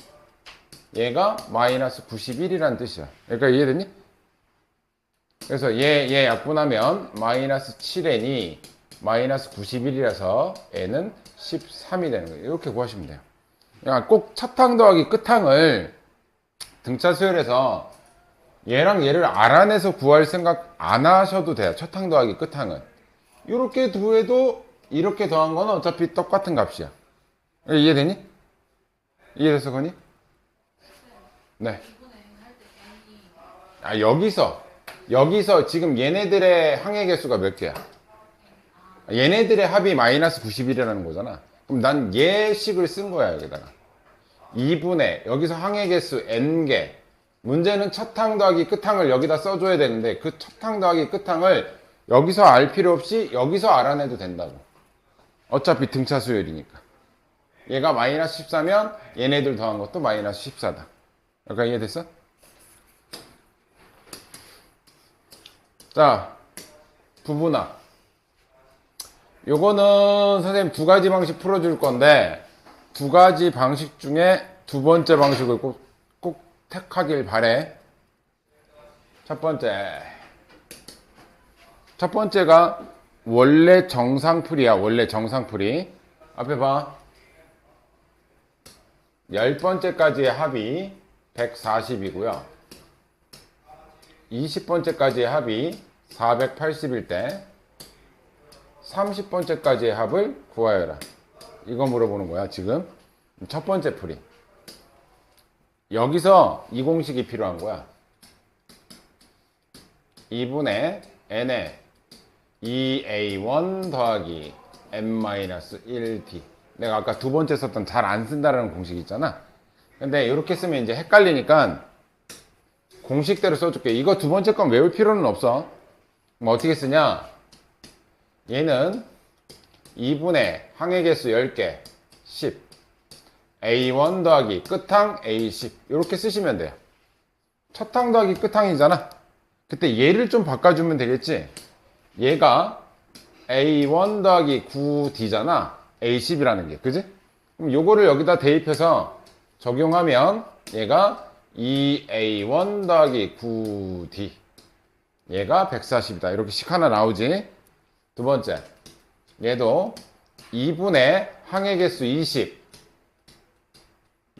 얘가 마이너스 91이라는 뜻이야. 그러니까 이해되니? 그래서 얘 약분하면 마이너스 7n이 마이너스 91이라서 n은 13이 되는 거예요. 이렇게 구하시면 돼요. 그러니까 꼭 첫항 더하기 끝항을 등차 수열에서 얘랑 얘를 알아내서 구할 생각 안 하셔도 돼요. 첫항 더하기 끝항은. 이렇게 두해도 이렇게 더한 건 어차피 똑같은 값이야. 이해되니? 이해됐어, 건이? 네. 아, 여기서 지금 얘네들의 항해 개수가 몇 개야? 얘네들의 합이 마이너스 91이라는 거잖아. 그럼 난 얘식을 쓴 거야, 여기다가. 2분의, 여기서 항해 개수 n개. 문제는 첫항 더하기 끝항을 여기다 써줘야 되는데, 그 첫항 더하기 끝항을 여기서 알 필요 없이 여기서 알아내도 된다고. 어차피 등차 수열이니까. 얘가 마이너스 14면 얘네들 더한 것도 마이너스 14다. 약간 이해됐어? 자, 부분합. 요거는 선생님 두 가지 방식 풀어줄 건데, 두 가지 방식 중에 두 번째 방식을 꼭 택하길 바래. 첫 번째가 원래 정상풀이야. 원래 정상풀이. 앞에 봐. 10번째까지의 합이 140이고요. 20번째까지의 합이 480일 때 30번째까지의 합을 구하여라. 이거 물어보는 거야, 지금. 첫 번째 풀이. 여기서 이 공식이 필요한 거야. 2분의 n에 2a1 더하기 n-1t. 내가 아까 두 번째 썼던 잘 안 쓴다라는 공식 있잖아. 근데 이렇게 쓰면 이제 헷갈리니까 공식대로 써줄게. 이거 두 번째 건 외울 필요는 없어. 그럼 어떻게 쓰냐? 얘는 2분의 항해 개수 10개 10 A1 더하기 끝항 A10 이렇게 쓰시면 돼요. 첫항 더하기 끝항이잖아. 그때 얘를 좀 바꿔주면 되겠지. 얘가 A1 더하기 9D잖아. A10이라는 게, 그지? 그럼 요거를 여기다 대입해서 적용하면 얘가 2A1 더하기 9D 얘가 140이다. 이렇게 식 하나 나오지. 두 번째, 얘도 2분의 항해 개수 20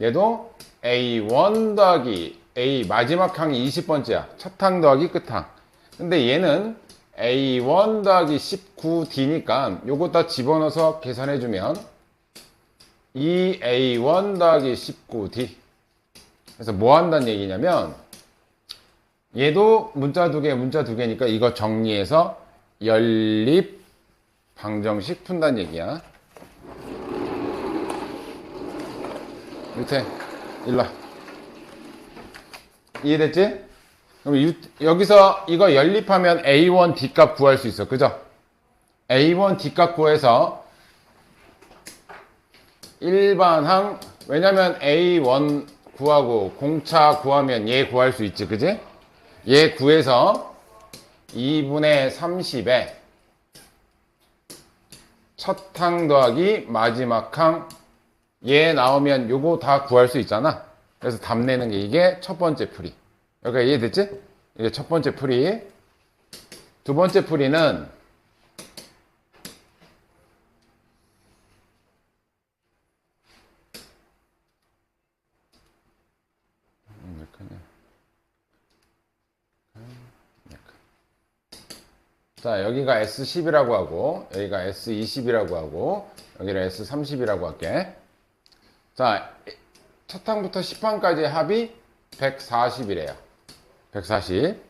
얘도 A1 더하기 A 마지막 항이 20번째야. 첫 항 더하기 끝항. 근데 얘는 A1 더하기 19D니까 요거 다 집어넣어서 계산해주면 2A1 더하기 19D. 그래서 뭐 한다는 얘기냐면 얘도 문자 두 개니까 이거 정리해서 연립 방정식 푼다는 얘기야. 밑에 일로 와. 이해됐지? 그럼 여기서 이거 연립하면 A1 D값 구할 수 있어. 그죠? A1 D값 구해서 일반항, 왜냐면 A1 구하고 공차 구하면 얘 구할 수 있지. 그지? 얘 구해서 2분의 30에 첫 항 더하기 마지막 항 얘 나오면 요거 다 구할 수 있잖아. 그래서 답 내는 게 이게 첫 번째 풀이. 여기가 이해됐지? 이게 첫 번째 풀이. 두 번째 풀이는 자, 여기가 S10이라고 하고 여기가 S20이라고 하고 여기를 S30이라고 할게. 자, 첫 항부터 10항까지의 합이 140이래요. 140.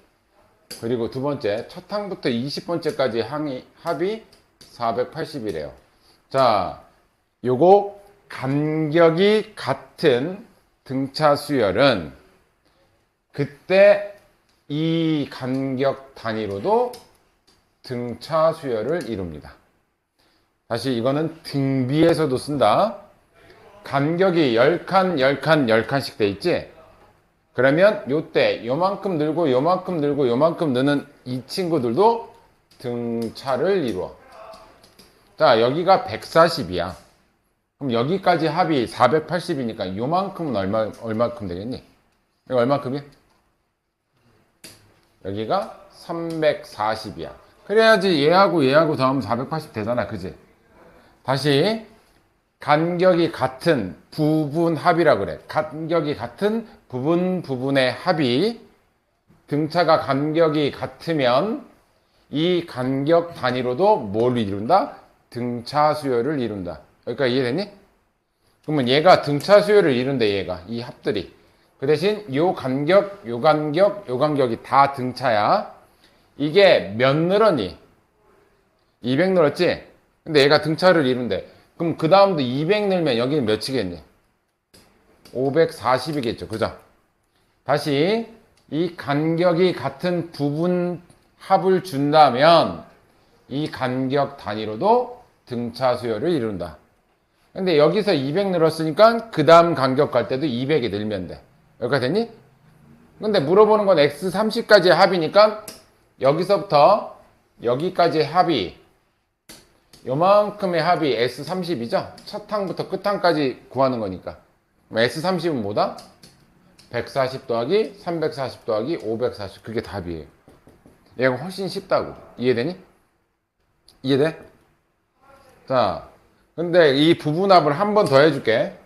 그리고 두 번째, 첫 항부터 20번째까지 합이 480이래요. 자, 요거 간격이 같은 등차 수열은 그때 이 간격 단위로도 등차 수열을 이룹니다. 다시 이거는 등비에서도 쓴다. 간격이 10칸, 10칸, 10칸씩 돼 있지? 그러면 요때 요만큼 늘고 요만큼 늘고 요만큼 느는 이 친구들도 등차를 이루어. 자, 여기가 140이야. 그럼 여기까지 합이 480이니까 요만큼은 얼마큼 되겠니? 이거 얼마큼이야? 여기가 340이야. 그래야지 얘하고 더하면 480 되잖아. 그지? 다시 간격이 같은 부분 합이라 그래. 간격이 같은 부분의 합이 등차가 간격이 같으면 이 간격 단위로도 뭘 이룬다? 등차 수열을 이룬다. 여기까지 이해됐니? 그러면 얘가 등차 수열을 이룬대. 얘가 이 합들이. 그 대신 요 간격, 요 간격, 요 간격이 다 등차야. 이게 몇 늘었니? 200 늘었지? 근데 얘가 등차를 이룬대. 그럼 그 다음도 200 늘면 여기는 몇이겠니? 540이겠죠. 그죠? 다시 이 간격이 같은 부분 합을 준다면 이 간격 단위로도 등차 수열을 이룬다. 근데 여기서 200 늘었으니까 그 다음 간격 갈 때도 200이 늘면 돼. 여기까지 됐니? 근데 물어보는 건 x30까지의 합이니까 여기서부터 여기까지의 합이 요만큼의 합이 S30이죠? 첫 항부터 끝 항까지 구하는 거니까. S30은 뭐다? 140 더하기 340 더하기 540. 그게 답이에요. 얘가 훨씬 쉽다고. 이해되니? 이해돼? 자, 근데 이 부분합을 한 번 더 해줄게.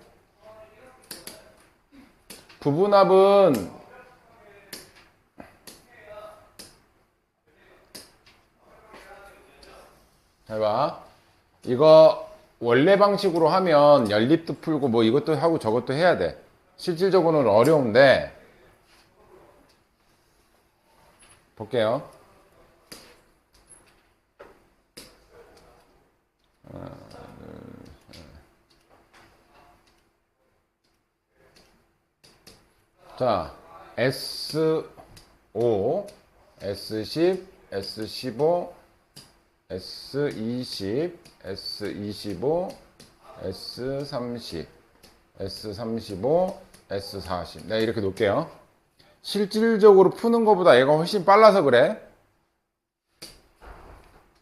부분합은 해봐. 이거 원래 방식으로 하면 연립도 풀고 뭐 이것도 하고 저것도 해야 돼. 실질적으로는 어려운데 볼게요. 자, S5, S10, S15, S20, S25, S30, S35, S40. 내가 이렇게 놓을게요. 실질적으로 푸는 것보다 얘가 훨씬 빨라서 그래.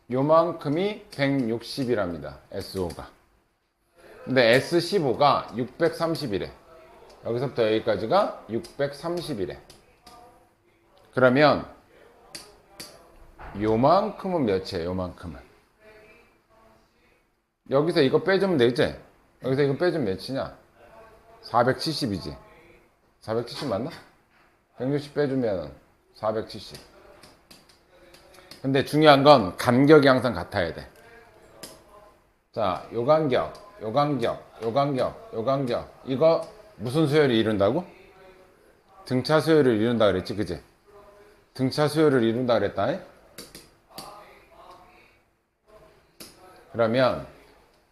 요만큼이 160이랍니다. S5가. 근데 S15가 630이래. 여기서부터 여기까지가 630이래. 그러면 요만큼은 몇이에요? 요만큼은. 여기서 이거 빼주면 되겠지? 여기서 이거 빼주면 몇이냐? 470이지. 470 맞나? 160 빼주면 470. 근데 중요한 건 간격이 항상 같아야 돼. 자, 요 간격, 요 간격, 요 간격, 요 간격. 이거 무슨 수열을 이룬다고? 등차 수열을 이룬다 그랬지, 그지? 등차 수열을 이룬다 그랬다. 그러면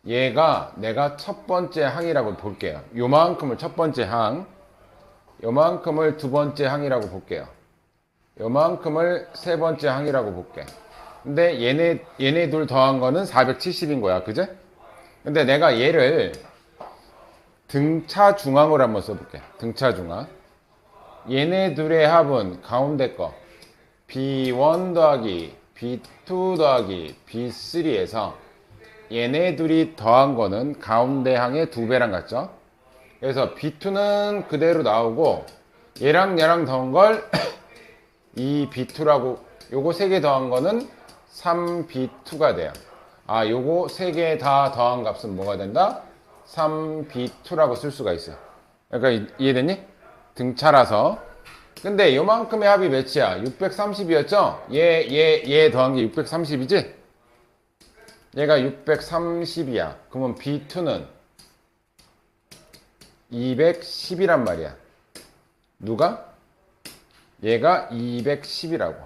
얘가 내가 첫 번째 항이라고 볼게요. 요만큼을 첫 번째 항, 요만큼을 두 번째 항이라고 볼게요. 요만큼을 세 번째 항이라고 볼게. 근데 얘네 둘 더한 거는 470인 거야, 그제? 근데 내가 얘를 등차 중항으로 한번 써볼게. 등차 중항. 얘네 둘의 합은 가운데 거 B1 더하기 B2 더하기 B3에서 얘네 둘이 더한 거는 가운데 항의 2배랑 같죠? 그래서 B2는 그대로 나오고 얘랑 얘랑 더한 걸 이 B2라고, 요거 3개 더한 거는 3B2가 돼요. 아, 요거 3개 다 더한 값은 뭐가 된다? 3B2라고 쓸 수가 있어요. 그러니까 이해됐니? 등차라서. 근데 요만큼의 합이 몇이야? 630이었죠? 얘 더한 게 630이지? 얘가 630이야. 그러면 B2는 210이란 말이야. 누가? 얘가 210이라고.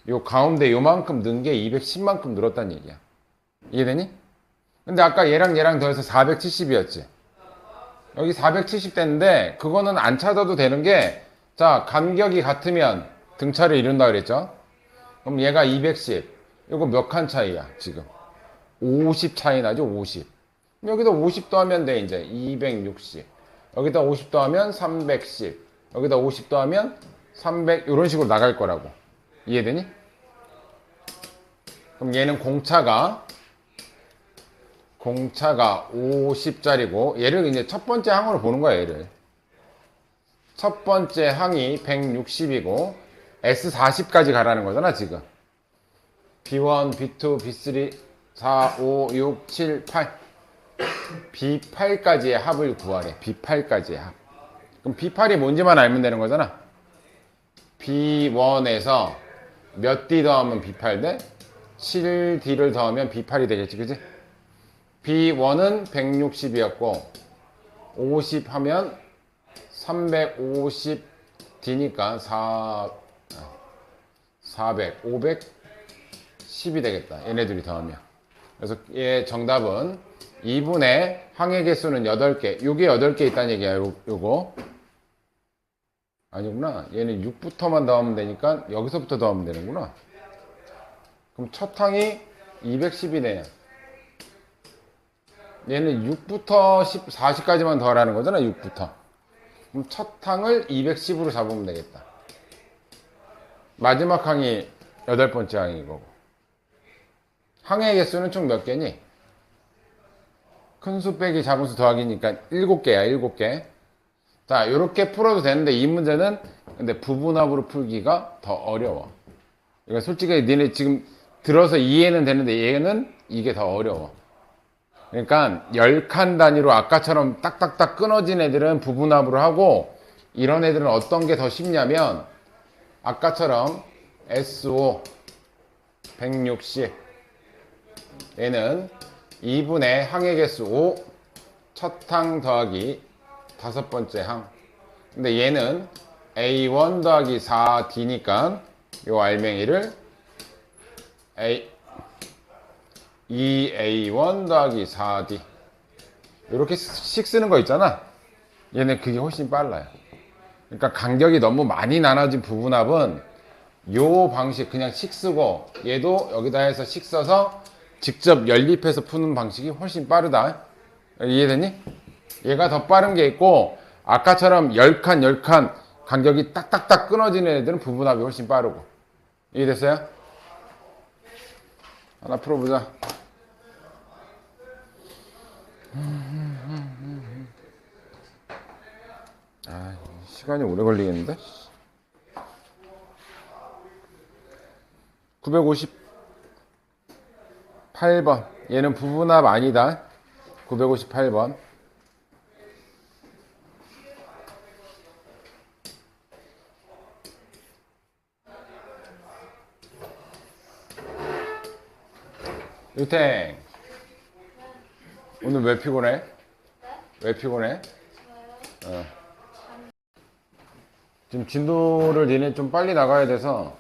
요 가운데 요만큼 는 게 210만큼 늘었다는 얘기야. 이해되니? 근데 아까 얘랑 얘랑 더해서 470이었지. 여기 470 됐는데 그거는 안 찾아도 되는 게, 자, 간격이 같으면 등차를 이룬다 그랬죠? 그럼 얘가 210. 이거 몇 칸 차이야 지금? 50 차이 나죠? 50. 여기다 50 더하면 돼. 이제 260. 여기다 50 더하면 310. 여기다 50 더하면 300. 이런 식으로 나갈 거라고. 이해되니? 그럼 얘는 공차가 50짜리고 얘를 이제 첫 번째 항으로 보는 거야. 얘를 첫 번째 항이 160이고 S40까지 가라는 거잖아 지금. B1, B2, B3, 4, 5, 6, 7, 8. B8까지의 합을 구하래. B8까지의 합. 그럼 B8이 뭔지만 알면 되는 거잖아. B1에서 몇 D 더하면 B8 돼? 7D를 더하면 B8이 되겠지, 그지? B1은 160이었고 50 하면 350D니까 400, 510이 되겠다. 얘네들이 더하면. 그래서 얘 정답은 2분의 항해 개수는 8개. 요게 8개 있다는 얘기야, 요거. 아니구나. 얘는 6부터만 더하면 되니까 여기서부터 더하면 되는구나. 그럼 첫 항이 210이네. 얘는 6부터 40까지만 더하라는 거잖아, 6부터. 그럼 첫 항을 210으로 잡으면 되겠다. 마지막 항이 8번째 항인 거고. 항해 개수는 총 몇 개니? 큰 수 빼기 작은 수 더하기니까 7개야, 7개. 자, 요렇게 풀어도 되는데 이 문제는 근데 부분합으로 풀기가 더 어려워. 이거 솔직히 니네 지금 들어서 이해는 되는데 얘는 이게 더 어려워. 그러니까 10칸 단위로 아까처럼 딱딱딱 끊어진 애들은 부분합으로 하고 이런 애들은 어떤 게 더 쉽냐면 아까처럼 SO 160 얘는 2분의 항해 개수 5 첫 항 더하기 5번째 항. 근데 얘는 A1 더하기 4D니까 요 알맹이를 2A1 더하기 4D 이렇게 씩 쓰는 거 있잖아. 얘는 그게 훨씬 빨라요. 그러니까 간격이 너무 많이 나눠진 부분합은 요 방식 그냥 씩 쓰고 얘도 여기다 해서 씩 써서 직접 연립해서 푸는 방식이 훨씬 빠르다. 이해되니? 얘가 더 빠른 게 있고 아까처럼 10칸 간격이 딱딱딱 끊어지는 애들은 부분합이 훨씬 빠르고. 이해됐어요? 하나 풀어보자. 아, 시간이 오래 걸리겠는데? 958번. 얘는 부분합 아니다. 958번. 유탱. 오늘 왜 피곤해? 왜 피곤해? 지금 진도를 니네 좀 빨리 나가야 돼서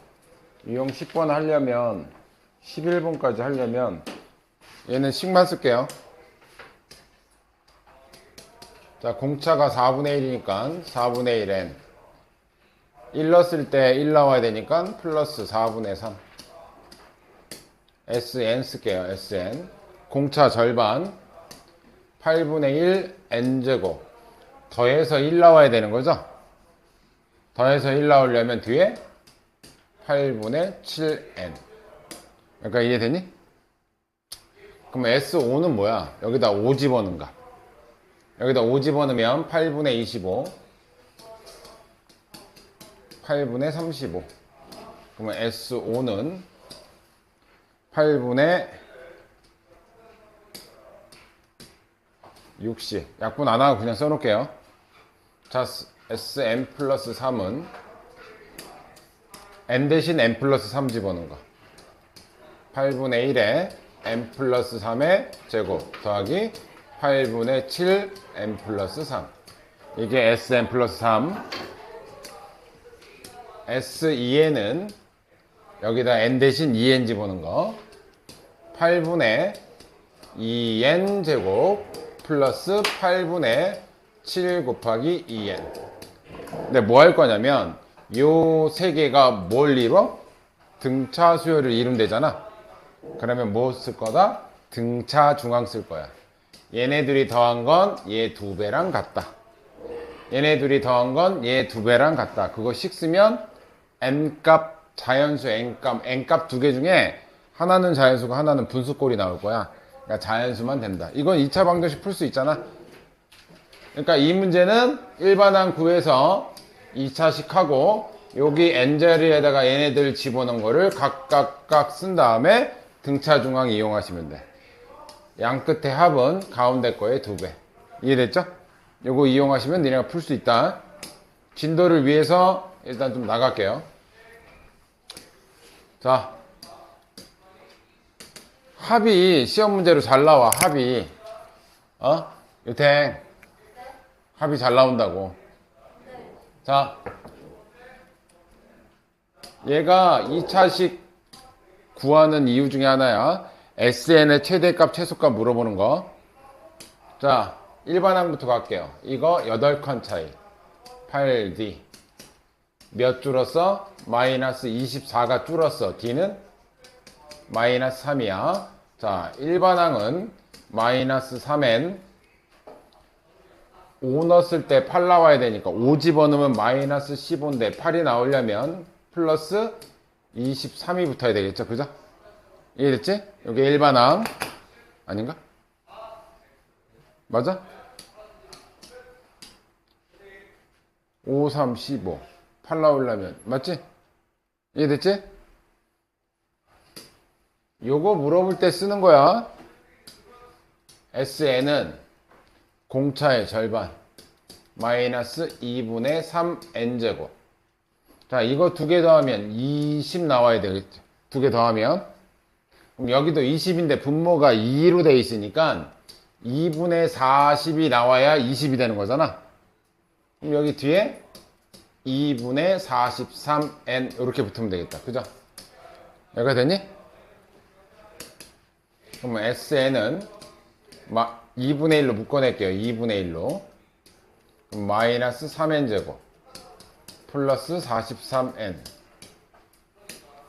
유형 10번 하려면 11번까지 하려면 얘는 식만 쓸게요. 자, 공차가 4분의 1이니까 4분의 1n 1 넣었을 때 1 나와야 되니까 플러스 4분의 3 SN 쓸게요. SN 공차 절반 8분의 1 n제곱 더해서 1 나와야 되는 거죠. 더해서 1 나오려면 뒤에 8분의 7n. 그러니까 이해되니? 그럼 S5는 뭐야? 여기다 5 집어넣은 값. 여기다 5 집어넣으면 8분의 25 8분의 35. 그러면 S5는 8분의 60. 약분 안 하고 그냥 써놓을게요. 자, Sn 플러스 3은 n 대신 n 플러스 3 집어넣은 거. 8분의 1에 n 플러스 3의 제곱 더하기 8분의 7 n 플러스 3. 이게 Sn 플러스 3. S2n은 여기다 n 대신 2n 집어넣은 거. 8분의 2n 제곱 플러스 8분의 7 곱하기 2n. 근데 뭐 할 거냐면 요 세 개가 뭘 이뤄? 등차 수열을 이루면 되잖아. 그러면 뭐 쓸 거다? 등차 중앙 쓸 거야. 얘네들이 더한 건 얘 2배랑 같다. 얘네들이 더한 건 얘 2배랑 같다. 그거 식 쓰면 n값 자연수 n값 두 개 중에 하나는 자연수고 하나는 분수꼴이 나올 거야. 그러니까 자연수만 된다. 이건 2차 방정식 풀 수 있잖아. 그러니까 이 문제는 일반항 구해서 2차식 하고 여기 n 자리에다가 얘네들 집어넣은 거를 각각 쓴 다음에 등차 중앙 이용하시면 돼. 양 끝에 합은 가운데 거의 2배. 이해됐죠? 요거 이용하시면 니네가 풀 수 있다. 진도를 위해서 일단 좀 나갈게요. 자, 합이 시험 문제로 잘 나와. 합이 유탱 합이 잘 나온다고. 자, 얘가 2차식 구하는 이유 중에 하나야. SN의 최대값 최소값 물어보는 거. 자, 일반항부터 갈게요. 이거 8칸 차이 8D 몇 줄었어? 마이너스 24가 줄었어. D는 마이너스 3이야. 자, 일반항은 마이너스 3n 5 넣었을 때 8 나와야 되니까 5 집어넣으면 마이너스 15인데 8이 나오려면 플러스 23이 붙어야 되겠죠. 그죠? 이해됐지? 여기 일반항 아닌가? 맞아? 5, 3, 15 8 나오려면 맞지? 이해됐지? 요거 물어볼 때 쓰는 거야. SN은 공차의 절반 마이너스 2분의 3n제곱. 자, 이거 두 개 더하면 20 나와야 되겠죠. 두 개 더하면. 그럼 여기도 20인데 분모가 2로 돼 있으니까 2분의 40이 나와야 20이 되는 거잖아. 그럼 여기 뒤에 2분의 43n 이렇게 붙으면 되겠다. 그죠? 여기가 되니? 그러면 SN은 2분의 1로 묶어낼게요. 2분의 1로. 그럼 마이너스 3n제곱 플러스 43n.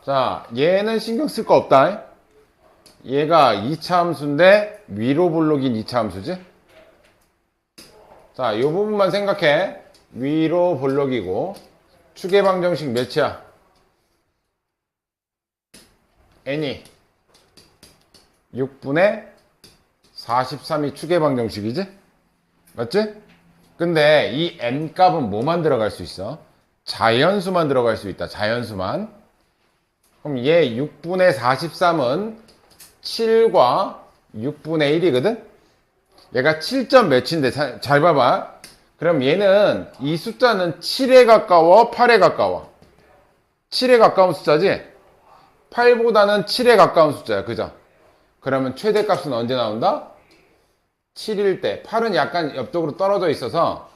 자, 얘는 신경 쓸 거 없다. 얘가 2차 함수인데 위로 볼록인 2차 함수지? 자, 이 부분만 생각해. 위로 볼록이고 축의 방정식 몇이야? n이 6분의 43이 축의 방정식이지? 맞지? 근데 이 n 값은 뭐만 들어갈 수 있어? 자연수만 들어갈 수 있다. 자연수만. 그럼 얘 6분의 43은 7과 6분의 1이거든? 얘가 7점 몇인데 잘 봐봐. 그럼 얘는 이 숫자는 7에 가까워 8에 가까워? 7에 가까운 숫자지? 8보다는 7에 가까운 숫자야. 그죠? 그러면 최대값은 언제 나온다? 7일 때. 8은 약간 옆쪽으로 떨어져 있어서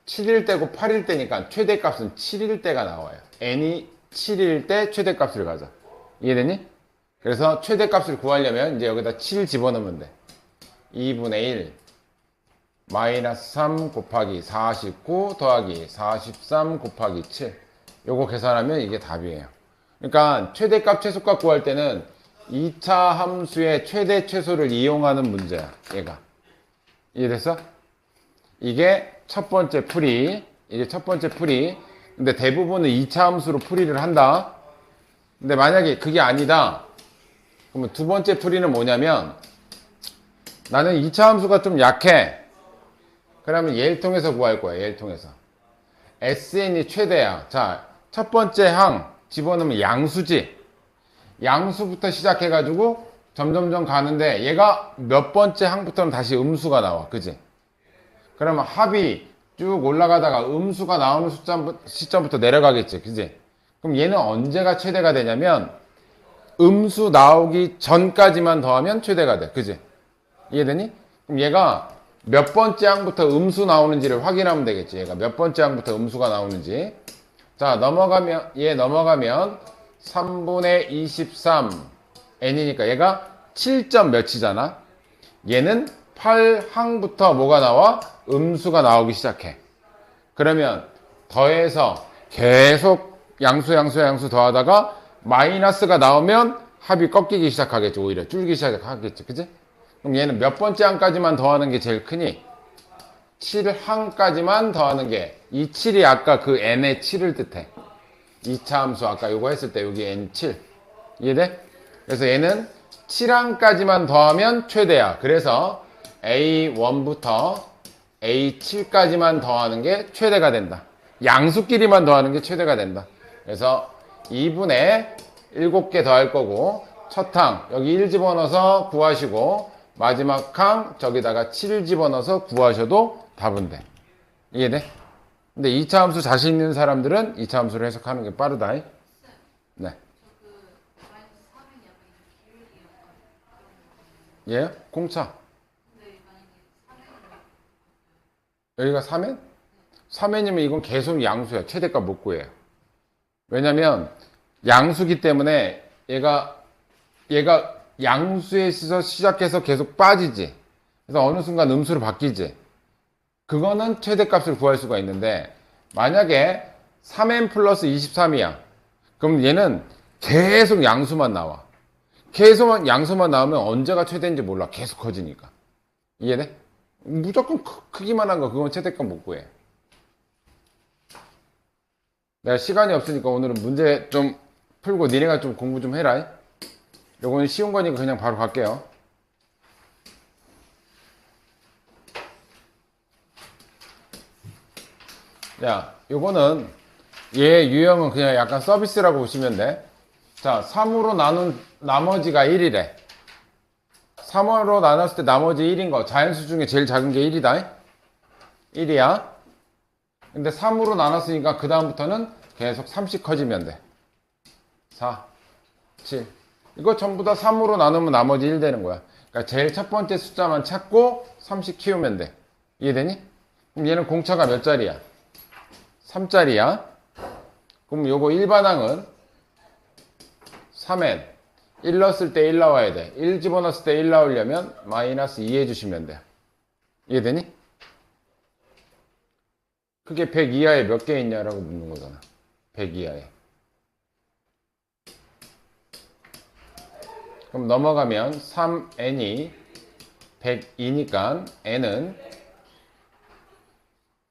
7일 때고 8일 때니까 최대값은 7일 때가 나와요. n이 7일 때 최대값을 가져. 이해되니? 그래서 최대값을 구하려면 이제 여기다 7 집어넣으면 돼. 2분의 1 마이너스 3 곱하기 49 더하기 43 곱하기 7. 요거 계산하면 이게 답이에요. 그러니까 최대값 최소값 구할 때는 2차 함수의 최대 최소를 이용하는 문제야. 얘가. 이해됐어? 이게 첫 번째 풀이. 이게 첫 번째 풀이. 근데 대부분은 2차 함수로 풀이를 한다. 근데 만약에 그게 아니다. 그러면 두 번째 풀이는 뭐냐면 나는 2차 함수가 좀 약해. 그러면 얘를 통해서 구할 거야. 얘를 통해서. SN이 최대야. 자, 첫 번째 항 집어넣으면 양수지. 양수부터 시작해가지고 점점점 가는데 얘가 몇 번째 항부터는 다시 음수가 나와. 그지? 그러면 합이 쭉 올라가다가 음수가 나오는 시점부터 내려가겠지. 그지? 그럼 얘는 언제가 최대가 되냐면 음수 나오기 전까지만 더하면 최대가 돼. 그지? 이해되니? 그럼 얘가 몇 번째 항부터 음수 나오는지를 확인하면 되겠지. 얘가 몇 번째 항부터 음수가 나오는지. 자, 얘 넘어가면 3분의 23 n이니까 얘가 7점 몇이잖아. 얘는 8항부터 뭐가 나와? 음수가 나오기 시작해. 그러면 더해서 계속 양수 더하다가 마이너스가 나오면 합이 꺾이기 시작하겠지. 오히려 줄기 시작하겠지. 그치? 그럼 얘는 몇 번째 항까지만 더하는 게 제일 크니? 7항까지만 더하는 게, 이 7이 아까 그 n의 7을 뜻해. 2차 함수 아까 요거 했을 때 여기 n7. 이해돼? 그래서 얘는 7항까지만 더하면 최대야. 그래서 A1부터 A7까지만 더하는 게 최대가 된다. 양수끼리만 더하는 게 최대가 된다. 그래서 2분의 7개 더할 거고 첫 항 여기 1 집어넣어서 구하시고 마지막 항 저기다가 7 집어넣어서 구하셔도 답은 돼. 이해돼? 근데 2차 함수 자신 있는 사람들은 2차 함수를 해석하는 게 빠르다. 네. 예? 공차. 여기가 3n? 3n이면 이건 계속 양수야. 최대값 못 구해요. 왜냐면 양수기 때문에 얘가 양수에서 시작해서 계속 빠지지. 그래서 어느 순간 음수로 바뀌지. 그거는 최대값을 구할 수가 있는데 만약에 3n 플러스 23이야. 그럼 얘는 계속 양수만 나와. 계속 양수만 나오면 언제가 최대인지 몰라. 계속 커지니까. 이해돼? 무조건 크기만 한 거 그건 최대값 못 구해. 내가 시간이 없으니까 오늘은 문제 좀 풀고 니네가 좀 공부 좀 해라. 요거는 쉬운 거니까 그냥 바로 갈게요. 야, 요거는 얘 유형은 그냥 약간 서비스라고 보시면 돼. 자, 3으로 나눈 나머지가 1이래. 3으로 나눴을 때 나머지 1인 거. 자연수 중에 제일 작은 게 1이다. 1이야. 근데 3으로 나눴으니까 그 다음부터는 계속 3씩 커지면 돼. 4, 7. 이거 전부 다 3으로 나누면 나머지 1 되는 거야. 그러니까 제일 첫 번째 숫자만 찾고 3씩 키우면 돼. 이해되니? 그럼 얘는 공차가 몇 자리야? 3짜리야. 그럼 요거 일반항은 3n 1 넣었을 때 1 나와야 돼. 1 집어넣었을 때 1 나오려면 마이너스 2 해주시면 돼. 이해되니? 그게 100 이하에 몇 개 있냐라고 묻는 거잖아. 100 이하에. 그럼 넘어가면 3n이 102니까 n은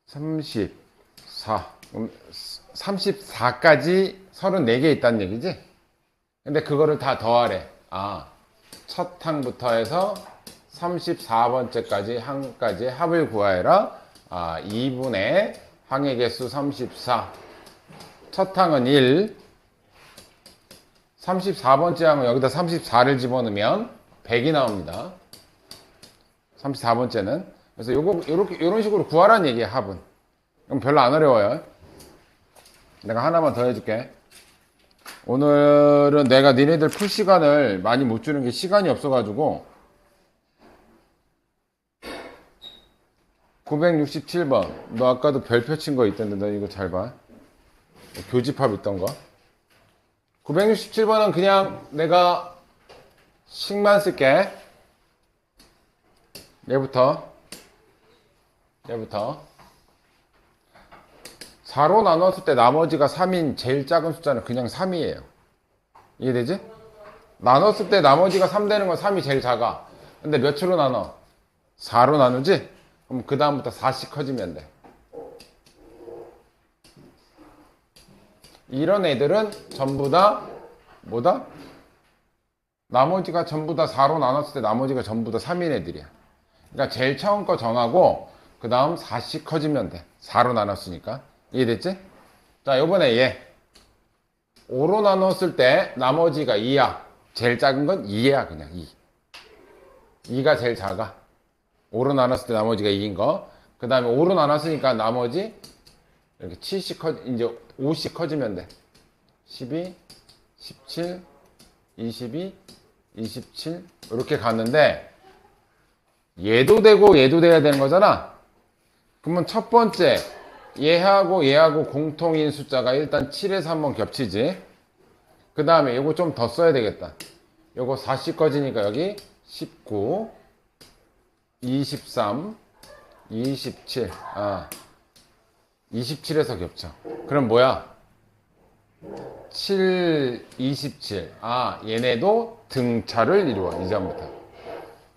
34. 그럼 34까지 34개 있다는 얘기지? 근데 그거를 다 더하래. 아, 첫 항부터 해서 34번째까지 항까지 합을 구하여라. 아, 2분의 항의 개수 34. 첫 항은 1. 34번째 항은 여기다 34를 집어넣으면 100이 나옵니다. 34번째는. 그래서 요런 식으로 구하라는 얘기야, 합은. 그럼 별로 안 어려워요. 내가 하나만 더 해줄게. 오늘은 내가 니네들 풀 시간을 많이 못 주는 게 시간이 없어가지고 967번 너 아까도 별표 친 거 있던데 너 이거 잘 봐. 교집합 있던 거 967번은 그냥 내가 식만 쓸게. 얘부터 4로 나눴을 때 나머지가 3인 제일 작은 숫자는 그냥 3이에요. 이해되지? 나눴을 때 나머지가 3 되는 건 3이 제일 작아. 근데 몇으로 나눠? 4로 나누지? 그럼 그 다음부터 4씩 커지면 돼. 이런 애들은 전부 다 뭐다? 나머지가 전부 다 4로 나눴을 때 나머지가 전부 다 3인 애들이야. 그러니까 제일 처음 거 정하고 그 다음 4씩 커지면 돼. 4로 나눴으니까. 이해됐지? 자, 요번에 얘 5로 나눴을 때 나머지가 2야. 제일 작은 건 2야. 그냥 2. 2가 제일 작아. 5로 나눴을 때 나머지가 2인 거. 그 다음에 5로 나눴으니까 나머지 이렇게 7씩 이제 5씩 커지면 돼. 12, 17, 22, 27 이렇게 갔는데 얘도 되고 얘도 돼야 되는 거잖아. 그러면 첫 번째 얘하고 공통인 숫자가 일단 7에서 한번 겹치지. 그 다음에 요거 좀 더 써야 되겠다. 요거 4씩 꺼지니까 여기 19, 23, 27. 27에서 겹쳐. 그럼 뭐야? 7, 27. 얘네도 등차를 이루어. 이전부터.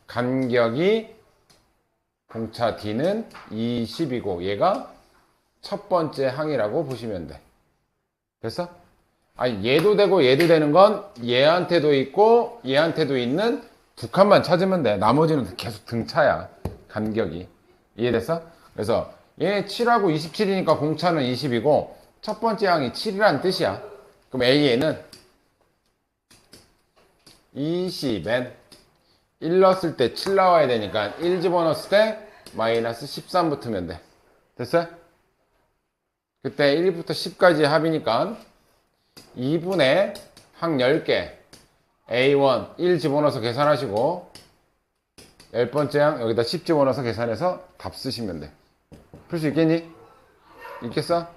간격이 공차 D는 20이고 얘가 첫 번째 항이라고 보시면 돼. 됐어? 얘도 되고 얘도 되는 건 얘한테도 있고 얘한테도 있는 두 칸만 찾으면 돼. 나머지는 계속 등차야. 간격이. 이해됐어? 그래서 얘 7하고 27이니까 공차는 20이고 첫 번째 항이 7이라는 뜻이야. 그럼 A에는 20엔 1 넣었을 때 7 나와야 되니까 1 집어넣었을 때 마이너스 13 붙으면 돼. 됐어요? 그때 1부터 10까지 합이니까 2분의 항 10개 A1 1 집어넣어서 계산하시고 10번째 항 여기다 10 집어넣어서 계산해서 답 쓰시면 돼. 풀 수 있겠니? 있겠어?